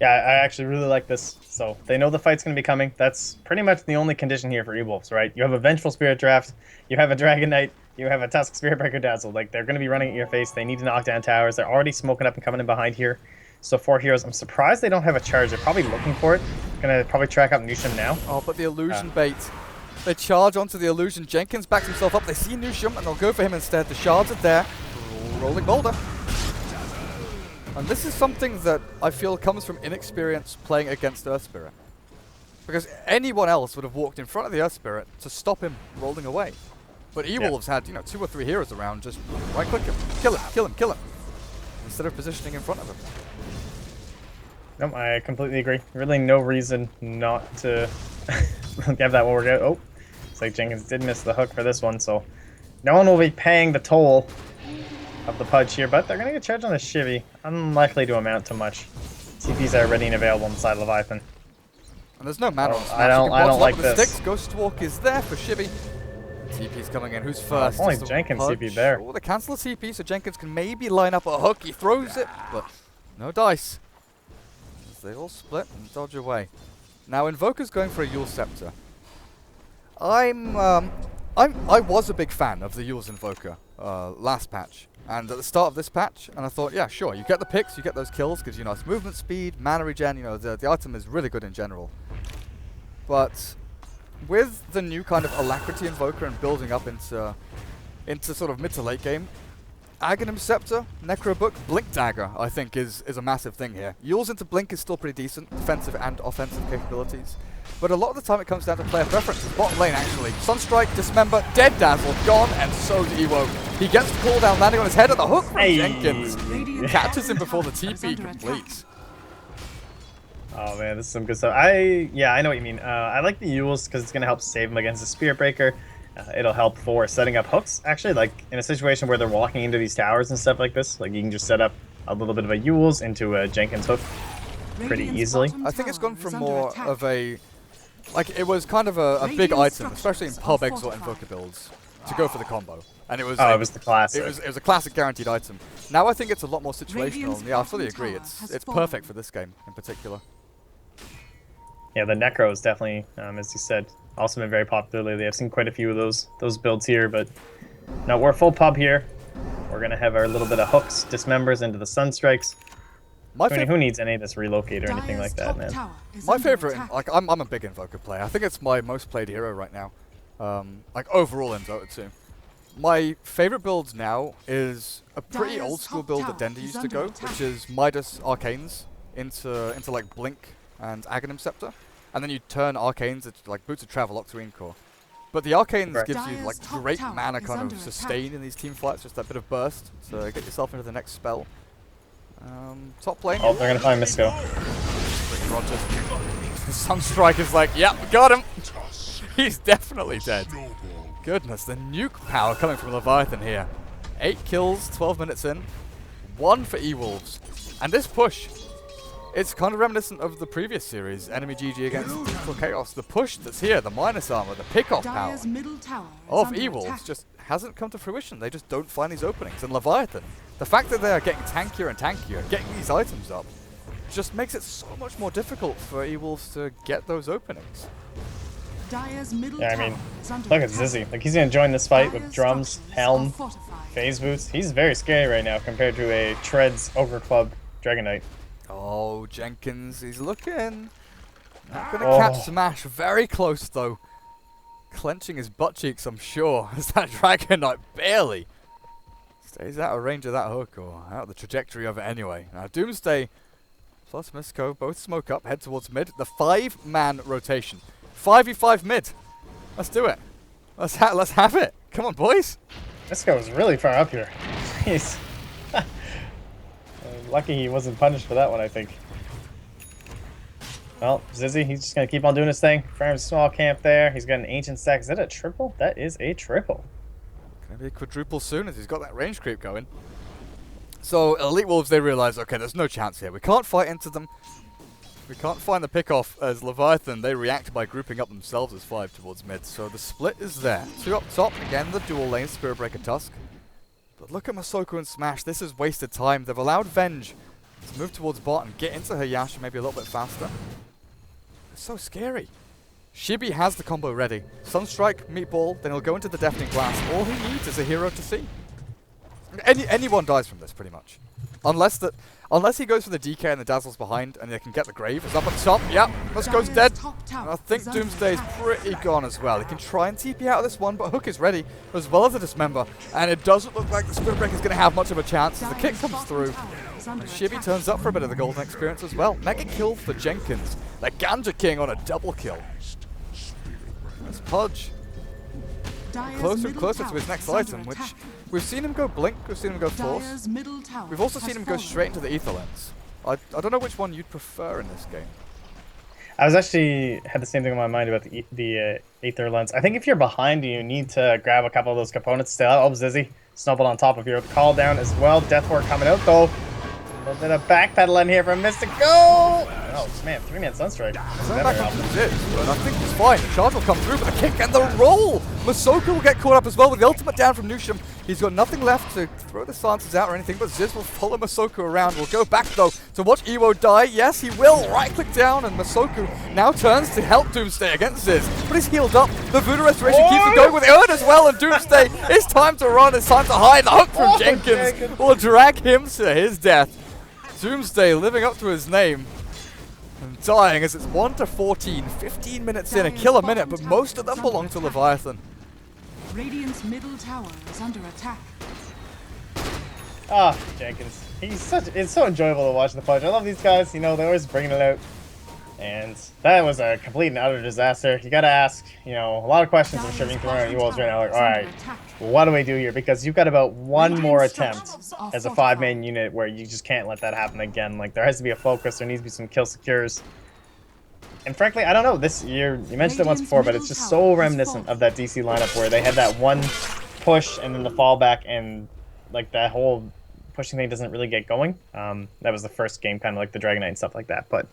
Yeah, I actually really like this. So they know the fight's going to be coming. That's pretty much the only condition here for Ewolves, right? You have a Vengeful Spirit draft, you have a Dragon Knight, you have a Tusk Spirit Breaker Dazzle. Like, they're going to be running at your face. They need to knock down towers. They're already smoking up and coming in behind here. So 4 heroes. I'm surprised they don't have a charge. They're probably looking for it. Going to probably track up Nusham now. Oh, but the illusion bait. They charge onto the illusion. Jenkins backs himself up. They see Nusham and they'll go for him instead. The shards are there. Rolling boulder. And this is something that I feel comes from inexperience playing against Earth Spirit. Because anyone else would have walked in front of the Earth Spirit to stop him rolling away. But Ewolves had, 2 or 3 heroes around, just right-click him, kill him, kill him, kill him, instead of positioning in front of him. Nope, I completely agree. Really no reason not to have that one work out. Oh, looks like Jenkins did miss the hook for this one, so no one will be paying the toll of the Pudge here, but they're going to get charged on the Shivy. Unlikely to amount to much. TPs are ready and available on the side of Leviathan. And there's no mana on Smash. I don't like the this. sticks. Ghost Walk is there for Shivy. TP's coming in. Who's first? Only It's the Jenkins Pudge. TP there. Oh, they cancel the TP, so Jenkins can maybe line up a hook. He throws it, but no dice. As they all split and dodge away. Now Invoker's going for a Yule Scepter. I was a big fan of the Yule's Invoker last patch. And at the start of this patch, and I thought, yeah, sure, you get the picks, you get those kills, gives you nice movement speed, mana regen, the item is really good in general. But with the new kind of Alacrity Invoker and building up into sort of mid to late game, Aghanim Scepter, Necro Book, Blink Dagger, I think is a massive thing here. Yule's into Blink is still pretty decent, defensive and offensive capabilities. But a lot of the time it comes down to player preferences. Bottom lane, actually. Sunstrike, Dismember, Dead Dazzle, gone, and so's Ewo. He gets the cooldown landing on his head, and the hook from Jenkins catches him before the TP completes. Oh man, this is some good stuff. I know what you mean. I like the Yules because it's going to help save him against the Spirit Breaker. It'll help for setting up hooks, actually, like in a situation where they're walking into these towers and stuff like this. Like, you can just set up a little bit of a Yules into a Jenkins hook pretty easily. I think it's gone from more of a... Like, it was kind of a big item, especially in pub exort invoker builds, to go for the combo. And it was it was the classic. It was a classic guaranteed item. Now I think it's a lot more situational. And yeah, I fully agree. It's perfect for this game in particular. Yeah, the Necro is definitely, as you said, also been very popular lately. I've seen quite a few of those builds here, but no, we're full pub here. We're gonna have our little bit of hooks, dismembers into the Sunstrikes. Who needs any of this relocate or anything like that, man? My favorite, like, I'm a big Invoker player. I think it's my most played hero right now. Like, overall in Dota 2. My favorite build now is a pretty old school build that Dender used to go, which is Midas Arcanes into like Blink and Aghanim Scepter. And then you turn Arcanes into like Boots of Travel, Octarine Core. But the Arcanes gives you like great mana kind of sustain in these team fights, just that bit of burst to get yourself into the next spell. Top lane. Oh, they're gonna find Misco. Sunstrike is like, yep, got him. He's definitely dead. Goodness, the nuke power coming from Leviathan here. 8 kills, 12 minutes in. 1 for Ewolves. And this push, it's kind of reminiscent of the previous series, Enemy GG against Digital Chaos. The push that's here, the minus armor, the pick-off power Dire's middle tower is of under E-Wolves attack. just hasn't come to fruition. They just don't find these openings. And Leviathan, the fact that they are getting tankier and tankier, getting these items up, just makes it so much more difficult for E-Wolves to get those openings. Dire's middle Yeah, I tower mean, is under look at attack. Zizzy. Like, he's gonna join this fight with Dire's drums, structures helm, are fortified. phase boots. He's very scary right now compared to a Treads Ogre Club Dragon Knight. Oh, Jenkins, he's looking. Not gonna Oh. catch Smash. Very close though. Clenching his butt cheeks, I'm sure, as that Dragon Knight barely stays out of range of that hook, or out of the trajectory of it anyway. Now, Doomsday plus Misco both smoke up, head towards mid. The 5-man rotation. 5v5 mid. Let's do it. Let's have it. Come on, boys. This guy was really far up here. Jeez. Lucky he wasn't punished for that one, I think. Well, Zizzy, he's just going to keep on doing his thing. Farms small camp there. He's got an ancient stack. Is that a triple? That is a triple. Gonna be a quadruple soon as he's got that range creep going. So, Elite Wolves, they realize, okay, there's no chance here. We can't fight into them. We can't find the pick-off as Leviathan. They react by grouping up themselves as 5 towards mid. So the split is there. 2 up top. Again, the dual lane, Spirit Breaker Tusk. But look at Masoko and Smash. This is wasted time. They've allowed Venge to move towards bot and get into her Yasha maybe a little bit faster. It's so scary. Shibi has the combo ready. Sunstrike, Meatball, then he'll go into the Deafening Blast. All he needs is a hero to see. Anyone dies from this, pretty much. Unless he goes for the DK and the Dazzle's behind and they can get the Grave. It's up at the top. Yep, Musko's dead. And I think Doomsday's pretty gone as well. He can try and TP out of this one, but Hook is ready, as well as the Dismember. And it doesn't look like the Spirit Breaker is going to have much of a chance as the kick comes through. And Shibi turns up for a bit of the golden experience as well. Mega kill for Jenkins. The Ganja King on a double kill. That's Pudge. Closer and closer to his next item, which we've seen him go Blink, we've seen him go Force. We've also seen him go straight into the Ether Lens. I don't know which one you'd prefer in this game. I was actually had the same thing in my mind about the Aether Lens. I think if you're behind, you need to grab a couple of those components still. Oh, Zizzy snowballed on top of your call down as well. Death Ward coming out though. A little bit of backpedaling here from Mystic. Go! Oh man, 3-man Sunstrike. Back up to Ziz, but I think he's fine. The charge will come through, but the kick and the roll! Masoko will get caught up as well with the ultimate down from Nusham. He's got nothing left to throw the silences out or anything, but Ziz will follow Masoko around. We'll go back though to watch Ewo die. Yes, he will. Right click down, and Masoko now turns to help Doomsday against Ziz. But he's healed up. The Voodoo Restoration keeps him going with Erd as well, and Doomsday, it's time to run. It's time to hide. The hook from Jenkins will drag him to his death. Doomsday living up to his name and dying as it's 1-14, 15 minutes in, a kill a minute, but most of them belong to Leviathan. Radiant's middle tower is under attack. Ah, Jenkins. It's so enjoyable to watch the Pudge. I love these guys, you know, they're always bringing it out. And that was a complete and utter disaster. You gotta ask, you know, a lot of questions are being thrown at you all right now. Like, alright, what do we do here? Because you've got about one more attempt as a 5-man unit where you just can't let that happen again. Like, there has to be a focus, there needs to be some kill secures. And frankly, I don't know, this year, you mentioned it once before, but it's just so reminiscent of that DC lineup where they had that one push and then the fallback, and like that whole pushing thing doesn't really get going. That was the first game, kind of like the Dragon Knight and stuff like that. But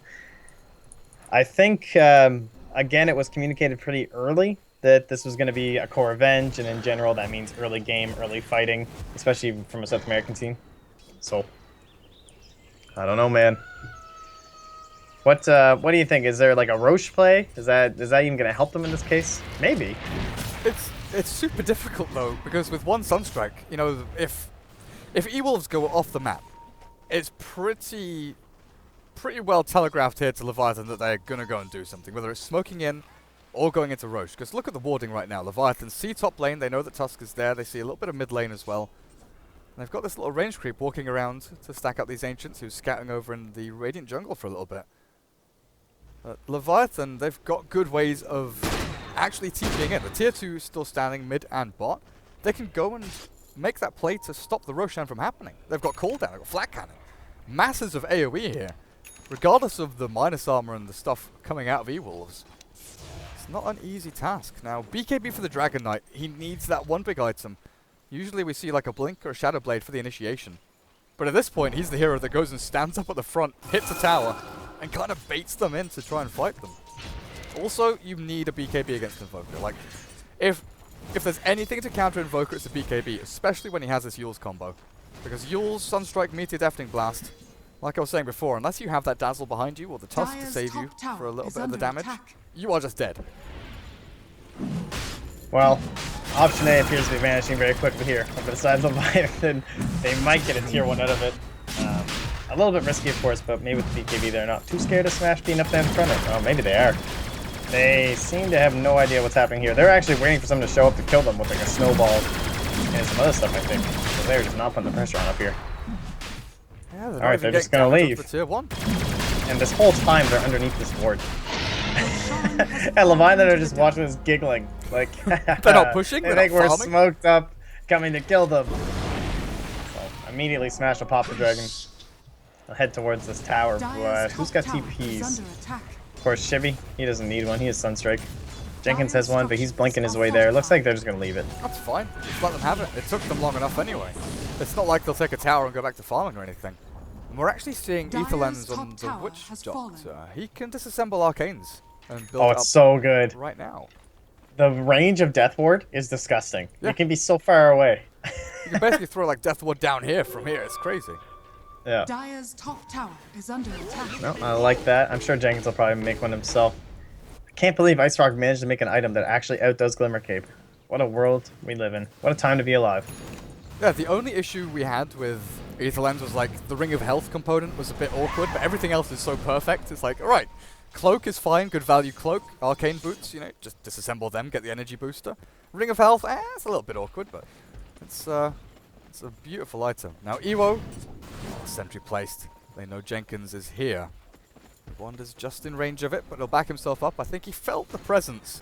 I think, again, it was communicated pretty early that this was going to be a core revenge, and in general, that means early game, early fighting, especially from a South American team. So, I don't know, man. What do you think? Is there like a Roche play? Is that even going to help them in this case? Maybe. It's super difficult though, because with one Sunstrike, you know, if E-Wolves go off the map, it's pretty well telegraphed here to Leviathan that they're going to go and do something, whether it's smoking in or going into Roche. Because look at the warding right now. Leviathan see top lane, they know that Tusk is there, they see a little bit of mid lane as well. And they've got this little range creep walking around to stack up these Ancients who's scouting over in the Radiant jungle for a little bit. Leviathan, they've got good ways of actually TPing in. The tier 2 is still standing mid and bot. They can go and make that play to stop the Roshan from happening. They've got cooldown, they've got flat cannon. Masses of AoE here. Regardless of the minus armor and the stuff coming out of E-Wolves, it's not an easy task. Now, BKB for the Dragon Knight, he needs that one big item. Usually we see like a Blink or a Shadow Blade for the initiation. But at this point, he's the hero that goes and stands up at the front, hits a tower, and kind of baits them in to try and fight them. Also, you need a BKB against Invoker. Like, if there's anything to counter Invoker, it's a BKB, especially when he has this Yule's combo. Because Yule's Sunstrike, Meteor, Deafening Blast, like I was saying before, unless you have that Dazzle behind you or the Tusk to save you for a little bit of the damage, you are just dead. Well, option A appears to be vanishing very quickly here. But besides Leviathan, they might get a tier 1 out of it. A little bit risky, of course, but maybe with the BKB, they're not too scared of Smash being up there in front of them. Oh, maybe they are. They seem to have no idea what's happening here. They're actually waiting for someone to show up to kill them with like a snowball and some other stuff, I think. So they're just not putting the pressure on up here. Yeah, Alright, they're just gonna leave. Tier 1. And this whole time, they're underneath this ward. And Leviathan are just watching this giggling. Like, they're not pushing, they think we're smoked up, coming to kill them. So, immediately Smash will pop the dragon. I'll head towards this tower, but who's got TPs? Of course, Shibby, he doesn't need one, he has Sunstrike. Jenkins has one, but he's blinking his way there. Looks like they're just gonna leave it. That's fine. Just let them have it. It took them long enough anyway. It's not like they'll take a tower and go back to farming or anything. And we're actually seeing Aetherlens on the Witch Doctor. He can disassemble arcanes and build it's so good. Right now. The range of Death Ward is disgusting. Yeah. It can be so far away. You can basically throw like Death Ward down here from here. It's crazy. Yeah. Dire's top tower is under attack. No, I like that. I'm sure Jenkins will probably make one himself. I can't believe Ice Rock managed to make an item that actually outdoes Glimmer Cape. What a world we live in. What a time to be alive. Yeah, the only issue we had with Aetherlens was like the Ring of Health component was a bit awkward, but everything else is so perfect. It's like, alright, Cloak is fine, good value Cloak. Arcane Boots, you know, just disassemble them, get the energy booster. Ring of Health, it's a little bit awkward, but it's a beautiful item. Now Ewo, sentry placed. They know Jenkins is here. Wander's just in range of it, but he'll back himself up. I think he felt the presence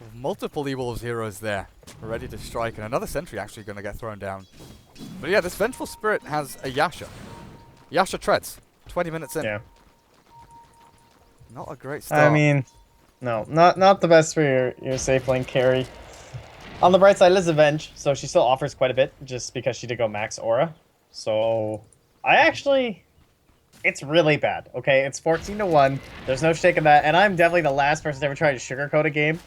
of multiple Ewolves heroes there, ready to strike, and another sentry actually going to get thrown down. But yeah, this Vengeful Spirit has a Yasha. Yasha treads. 20 minutes in. Yeah. Not a great start. I mean, no, not the best for your safe lane carry. On the bright side, Liz Avenge, so she still offers quite a bit, just because she did go max aura. So, it's really bad, okay? It's 14-1. There's no shaking that, and I'm definitely the last person to ever try to sugarcoat a game.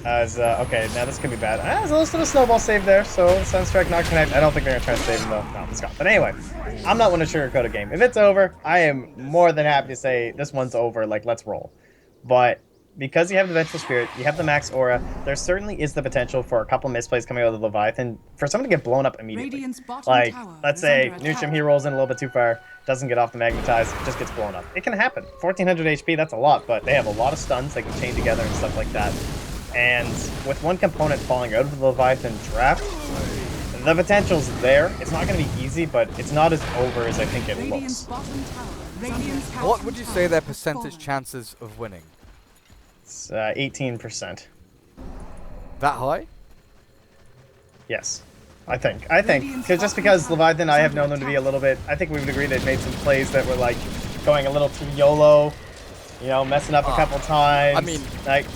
Okay, now this could be bad. There's also a snowball save there, so Sunstrike not connect. I don't think they're gonna try to save him though. No, it's gone. But anyway, I'm not one to sugarcoat a game. If it's over, I am more than happy to say this one's over. Like, let's roll. But because you have the Vengeful Spirit, you have the max aura, there certainly is the potential for a couple misplays coming out of the Leviathan for someone to get blown up immediately. Like, let's say Nutrium he rolls in a little bit too far, doesn't get off the magnetize, just gets blown up. It can happen. 1400 HP, that's a lot, but they have a lot of stuns they can chain together and stuff like that. And with one component falling out of the Leviathan draft, the potential's there. It's not going to be easy, but it's not as over as I think it looks. What would you say their percentage chances of winning? It's 18%. That high? Yes. I think. Just because Leviathan, I have known them to be a little bit, I think we would agree they've made some plays that were like going a little too YOLO, you know, messing up a couple times. I mean, like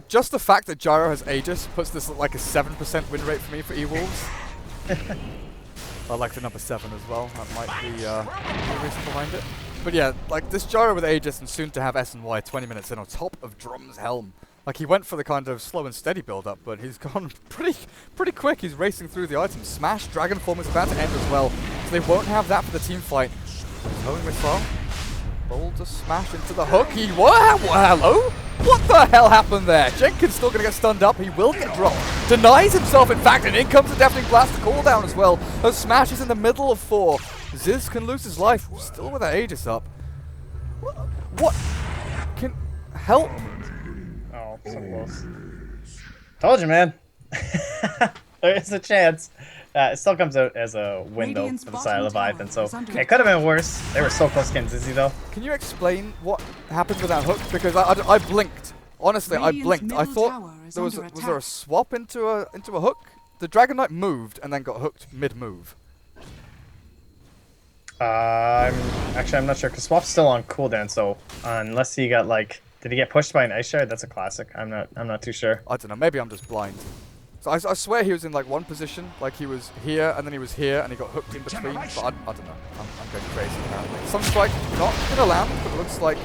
just the fact that Gyro has Aegis puts this at like a 7% win rate for me for E-Wolves. I like the number 7 as well. That might be the reason behind it. But yeah, like this Gyro with Aegis and soon to have S and Y 20 minutes in on top of Drum's Helm. Like he went for the kind of slow and steady build up, but he's gone pretty quick. He's racing through the items. Smash Dragon Form is about to end as well, so they won't have that for the team fight. Throwing missile. Roll to smash into the hook. Hello? What the hell happened there? Jenkins still going to get stunned up. He will get dropped. Denies himself, in fact, and in comes the Deafening Blast to call down as well. As Smash is in the middle of 4. Ziz can lose his life. Still with that Aegis up. What? Can... help? Oh, so close. Told you, man. There is a chance. It still comes out as a win, though, for the side of Leviathan, so it could have been worse. They were so close getting Zizzy, though. Can you explain what happened with that hook? Because I blinked. Honestly, I blinked. I thought was there a swap into a hook? The Dragon Knight moved and then got hooked mid-move. I'm not sure, because Swap's still on cooldown, so unless he got, like... Did he get pushed by an Ice Shard? That's a classic. I'm not too sure. I don't know. Maybe I'm just blind. So I swear he was in like one position, like he was here and then he was here and he got hooked in between. But I don't know. I'm going crazy apparently. Sunstrike not gonna land, but it looks like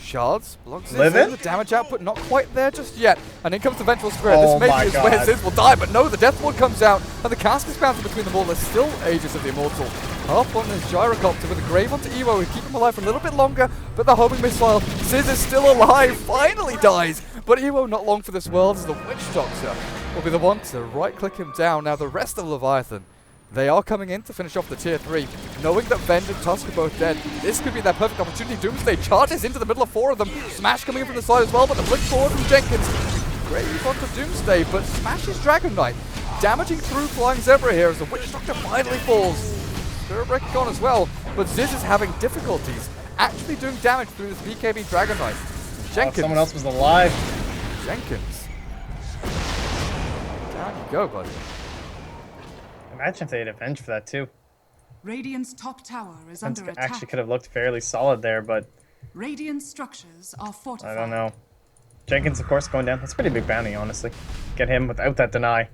Shards blocks Ziz. The damage output not quite there just yet. And in comes the Vengeful Spirit. This maybe is where Ziz will die, but no, the Death Ward comes out and the cask is bouncing between them all. There's still Aegis of the Immortal up on this Gyrocopter with a Grave onto Evo who keep him alive for a little bit longer, but the homing missile, Ziz is still alive, finally dies, but Evo not long for this world as the Witch Doctor will be the one to right click him down. Now the rest of Leviathan, they are coming in to finish off the tier 3, knowing that Venge and Tusk are both dead. This could be their perfect opportunity. Doomsday charges into the middle of 4 of them, Smash coming in from the side as well, but the blink forward from Jenkins. Grave onto Doomsday, but smashes Dragon Knight, damaging through Flying Zebra here as the Witch Doctor finally falls. Spirit Breaker gone as well, but Ziz is having difficulties actually doing damage through this BKB Dragon Knight. Jenkins. Someone else was alive. Jenkins. Down you go, buddy. Imagine if they had Avenge for that too. Radiant's top tower is under attack. Actually could have looked fairly solid there, but Radiant structures are fortified. I don't know. Jenkins, of course, going down. That's a pretty big bounty, honestly. Get him without that deny.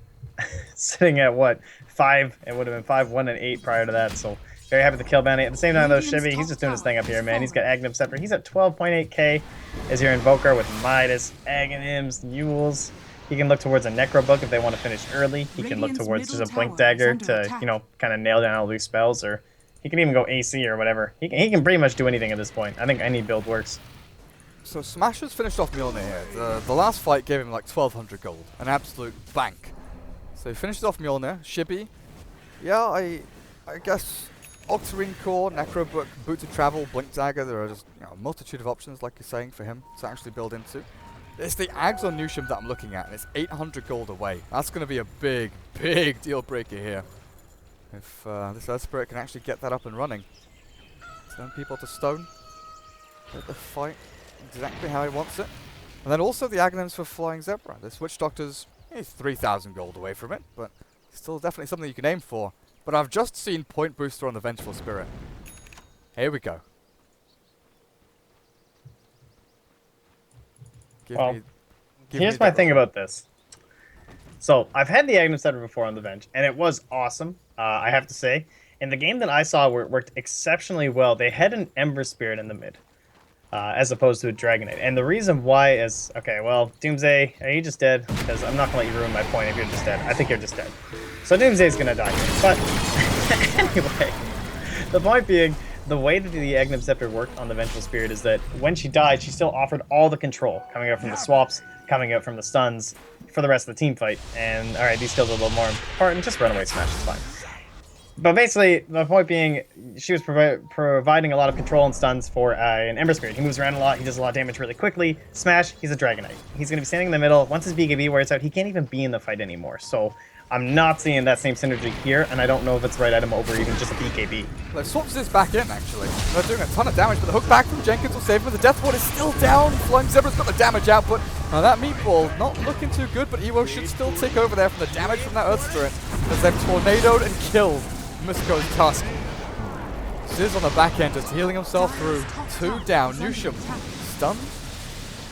Sitting at what? 5. It would have been 5, 1, and 8 prior to that. So very happy with the kill bounty. At the same time, though, Shibby, he's just doing his thing up here, man. He's got Aghanim Scepter. He's at 12.8k as your Invoker with Midas, Aghanims, Yules. He can look towards a Necro Book if they want to finish early. He can look towards just a Blink Dagger to, you know, kind of nail down all loose spells. Or he can even go AC or whatever. He can pretty much do anything at this point. I think any build works. So Smash has finished off Mjolnir here. The last fight gave him like 1200 gold. An absolute bank. So he finishes off Mjolnir. Shibby. Yeah, I guess Octarine Core, Necro Book, Boots of Travel, Blink Dagger. There are just a multitude of options, like you're saying, for him to actually build into. It's the Ags on Newsham that I'm looking at, and it's 800 gold away. That's going to be a big, big deal breaker here. If this Earth Spirit can actually get that up and running. Turn people to stone. Let the fight exactly how he wants it. And then also the Aghanims for Flying Zebra. This Witch Doctor's 3,000 gold away from it, but still definitely something you can aim for. But I've just seen Point Booster on the Vengeful Spirit. Here we go. Here's my thing about this. So, I've had the Aghanim Scepter before on the bench, and it was awesome, I have to say. In the game that I saw where it worked exceptionally well, they had an Ember Spirit in the mid, as opposed to a Dragonite. And the reason why is, okay, well, Doomsday, are you just dead? Because I'm not going to let you ruin my point if you're just dead. I think you're just dead. So Doomsday's going to die here. But, anyway, the point being, the way that the Aghanim Scepter worked on the Vengeful Spirit is that when she died, she still offered all the control, coming out from the swaps, coming out from the stuns, for the rest of the team fight. And, alright, these skills are a little more important. Just runaway smash is fine. But basically, the point being, she was providing a lot of control and stuns for an Ember Spirit. He moves around a lot, he does a lot of damage really quickly. Smash, he's a Dragonite. He's going to be standing in the middle. Once his BKB wears out, he can't even be in the fight anymore. So, I'm not seeing that same synergy here, and I don't know if it's the right item over even just a BKB. They've swapped this back in, actually. They're doing a ton of damage, but the hook back from Jenkins will save him. The Death Ward is still down. Flying Zebra's got the damage output. Now that Meatball not looking too good, but Evo should still take over there from the damage from that Earth Spirit. As they've tornadoed and killed Musko's Tusk. Ziz on the back end just healing himself through. 2 down. Newsham stunned.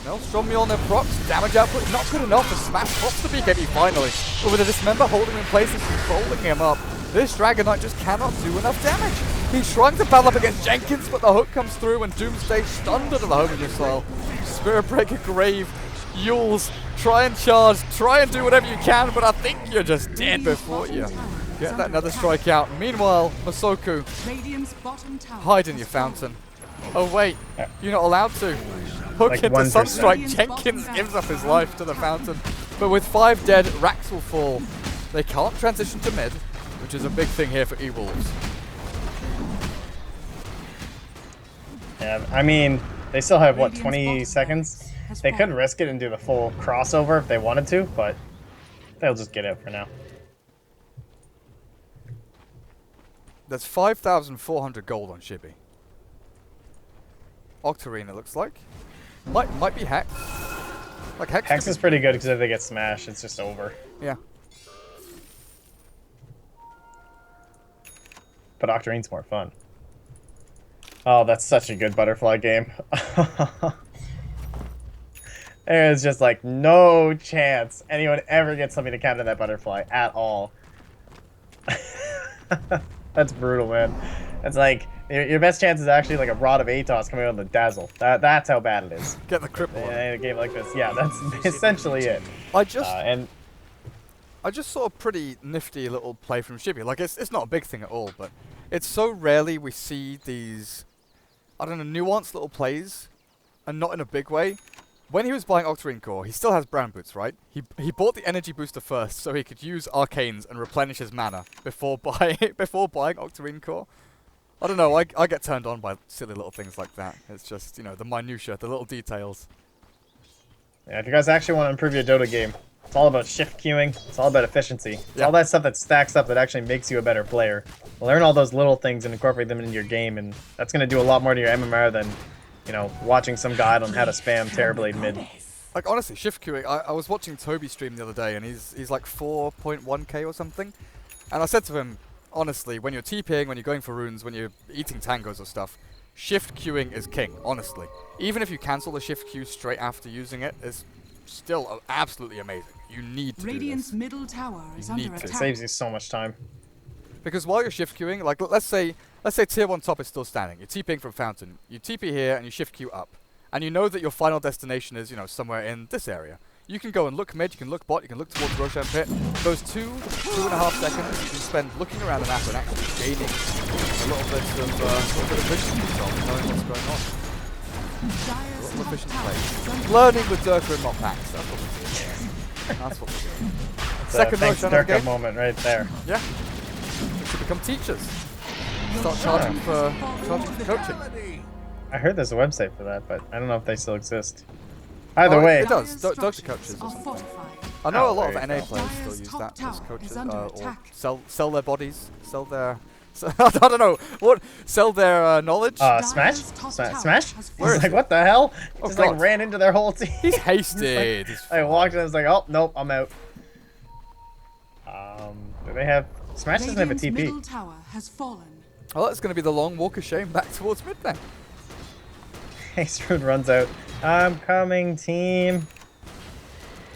Maelstrom Mjolnir procs, damage output not good enough, and Smash pops the BKB finally. But with a Dismember holding him in place and controlling him up, this Dragon Knight just cannot do enough damage. He's trying to battle up against Jenkins, but the hook comes through and Doomsday stunned under the homing missile. Spirit Breaker, Grave, Yules, try and charge, try and do whatever you can, but I think you're just dead before you get that another strike out. Meanwhile, Masoku, hide in your fountain. Oh wait, you're not allowed to. Hook Like into 1%. Sunstrike, Jenkins gives up his life to the fountain. But with 5 dead, Rax will fall. They can't transition to mid, which is a big thing here for E-Wolves. Yeah, I mean, they still have, what, 20 seconds? They could risk it and do the full crossover if they wanted to, but they'll just get it for now. There's 5,400 gold on Shibby. Octarine, it looks like. Might be Hex. Like Hex is pretty good because if they get smashed, it's just over. Yeah. But Octarine's more fun. Oh, that's such a good butterfly game. There's just like no chance anyone ever gets something to counter that butterfly at all. That's brutal, man. It's like your best chance is actually like a Rod of Atos coming out of the Dazzle. That's how bad it is. Get the cripple. In a game like this, yeah, that's essentially it. I just I just saw a pretty nifty little play from Shibby. Like, it's not a big thing at all, but it's so rarely we see these, I don't know, nuanced little plays, and not in a big way. When he was buying Octarine Core, he still has Brown Boots, right? He bought the energy booster first so he could use Arcanes and replenish his mana before buying Octarine Core. I don't know, I get turned on by silly little things like that. It's just, you know, the minutia, the little details. Yeah, if you guys actually want to improve your Dota game, it's all about shift queuing. It's all about efficiency. It's all that stuff that stacks up that actually makes you a better player. Learn all those little things and incorporate them into your game, and that's going to do a lot more to your MMR than, you know, watching some guide on how to spam Terrorblade mid. Like, honestly, shift queuing, I was watching Toby stream the other day, and he's like 4.1k or something. And I said to him, honestly, when you're TPing, when you're going for runes, when you're eating tangos or stuff, shift queuing is king, honestly. Even if you cancel the shift queue straight after using it, it's still absolutely amazing. You need to Radiant's do this. middle tower is under attack. It saves you so much time. Because while you're shift queuing, like let's say tier 1 top is still standing. You're TPing from Fountain. You TP here and you shift queue up. And you know that your final destination is, you know, somewhere in this area. You can go and look mid, you can look bot, you can look towards Roshan Pit. Those 2.5 seconds you can spend looking around the map and actually gaining a little bit of vision yourself, knowing what's going on. A little efficient play. Learning with Durka and not packs. That's what we're doing. That's what we're doing. Second thanks Roshan Durka moment right there. Yeah. We should become teachers. Start charging for coaching. I heard there's a website for that, but I don't know if they still exist. Either way. It does. DOTA coaches. I know a lot of there you NA go. players still use that as Tower coaches, is under or attack. sell their bodies, sell their. I don't know what. Sell their knowledge. Smash? Smash? Where He's is like, he? what the hell? Oh, Just like God. ran into their whole team. He's hasted. He's I walked in and was like, oh, nope, I'm out. Do they have... Smash doesn't have a Radiant's middle TP. tower has fallen. Well, that's going to be the long walk of shame back towards mid then. Hastrud runs out. I'm coming, team.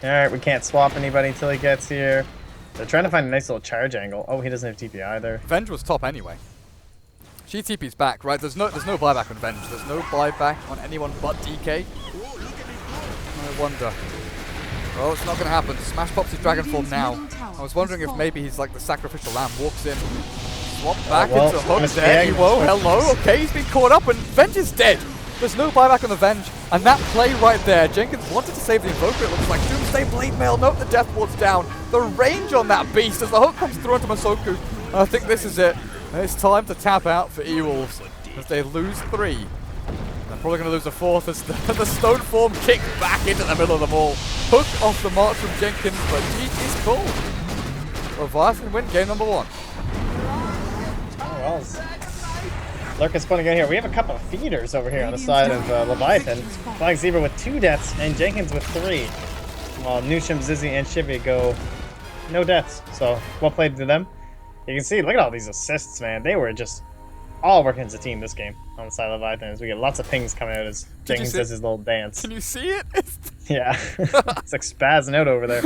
Alright, we can't swap anybody until he gets here. They're trying to find a nice little charge angle. Oh, he doesn't have TP either. Venge was top anyway. She TP's back, right? There's no buyback on Venge. There's no buyback on anyone but DK. No wonder. Well, it's not going to happen. Smash pops his dragon form now. I was wondering if maybe he's like the sacrificial lamb. Walks in, swap back well, into hook Mr. there. Egg. Whoa, hello. Okay, he's been caught up and Venge is dead. There's no buyback on the Venge. And that play right there, Jenkins wanted to save the Invoker. It looks like Doomsday Blade Mail. Nope, the Death Ward's down. The range on that beast as the hook comes through onto Masoku. And I think this is it. It's time to tap out for E-Wolves as they lose 3. They're probably going to lose a 4th as the stone form kicked back into the middle of the ball. Hook off the march from Jenkins, but GG's cool. Leviathan win game number 1. Oh, well. Lurk is spawning in here. We have a couple of feeders over here on the side of Leviathan. Flying Zebra with 2 deaths and Jenkins with 3. While Nusham, Zizzy, and Shivy go no deaths. So, well played to them. You can see, look at all these assists, man. They were just all working as a team this game on the side of Leviathan as we get lots of pings coming out as Jenkins does his little dance. Can you see it? Yeah. It's like spazzing out over there.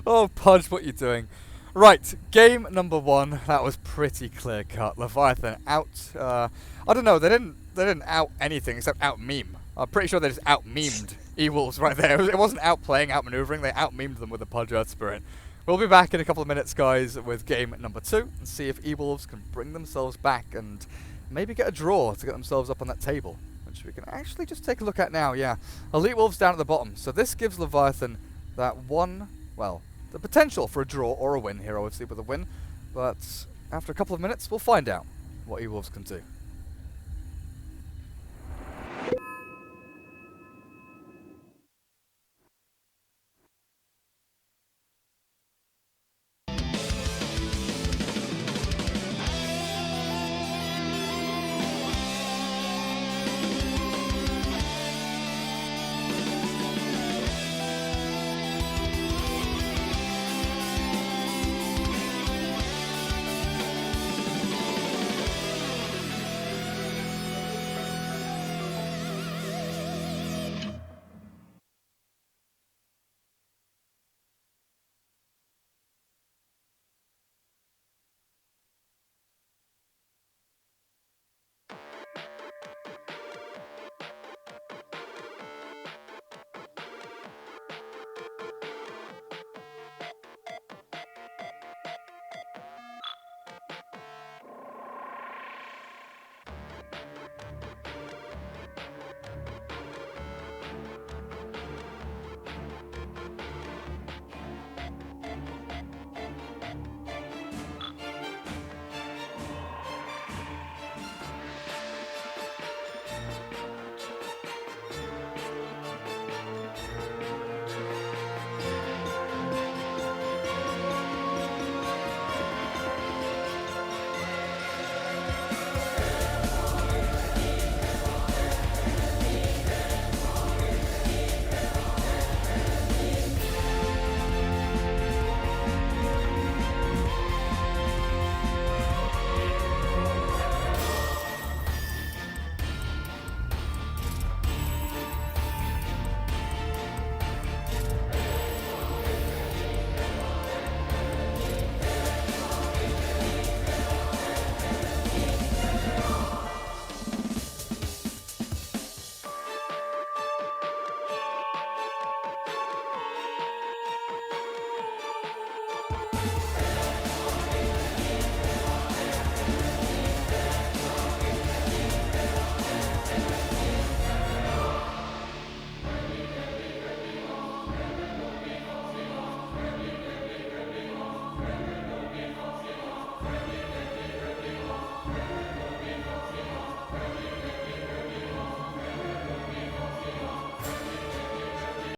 Oh, Pudge, what you doing? Right, game number 1. That was pretty clear cut. Leviathan out. I don't know. They didn't out anything except out meme. I'm pretty sure they just out memed E-Wolves right there. It wasn't outplaying, outmaneuvering. They out memed them with the Pudge Earth Spirit. We'll be back in a couple of minutes, guys, with game number 2 and see if E-Wolves can bring themselves back and maybe get a draw to get themselves up on that table, which we can actually just take a look at now. Yeah, Elite Wolves down at the bottom. So this gives Leviathan that one, well, the potential for a draw or a win here, obviously, with a win. But after a couple of minutes, we'll find out what E-Wolves can do.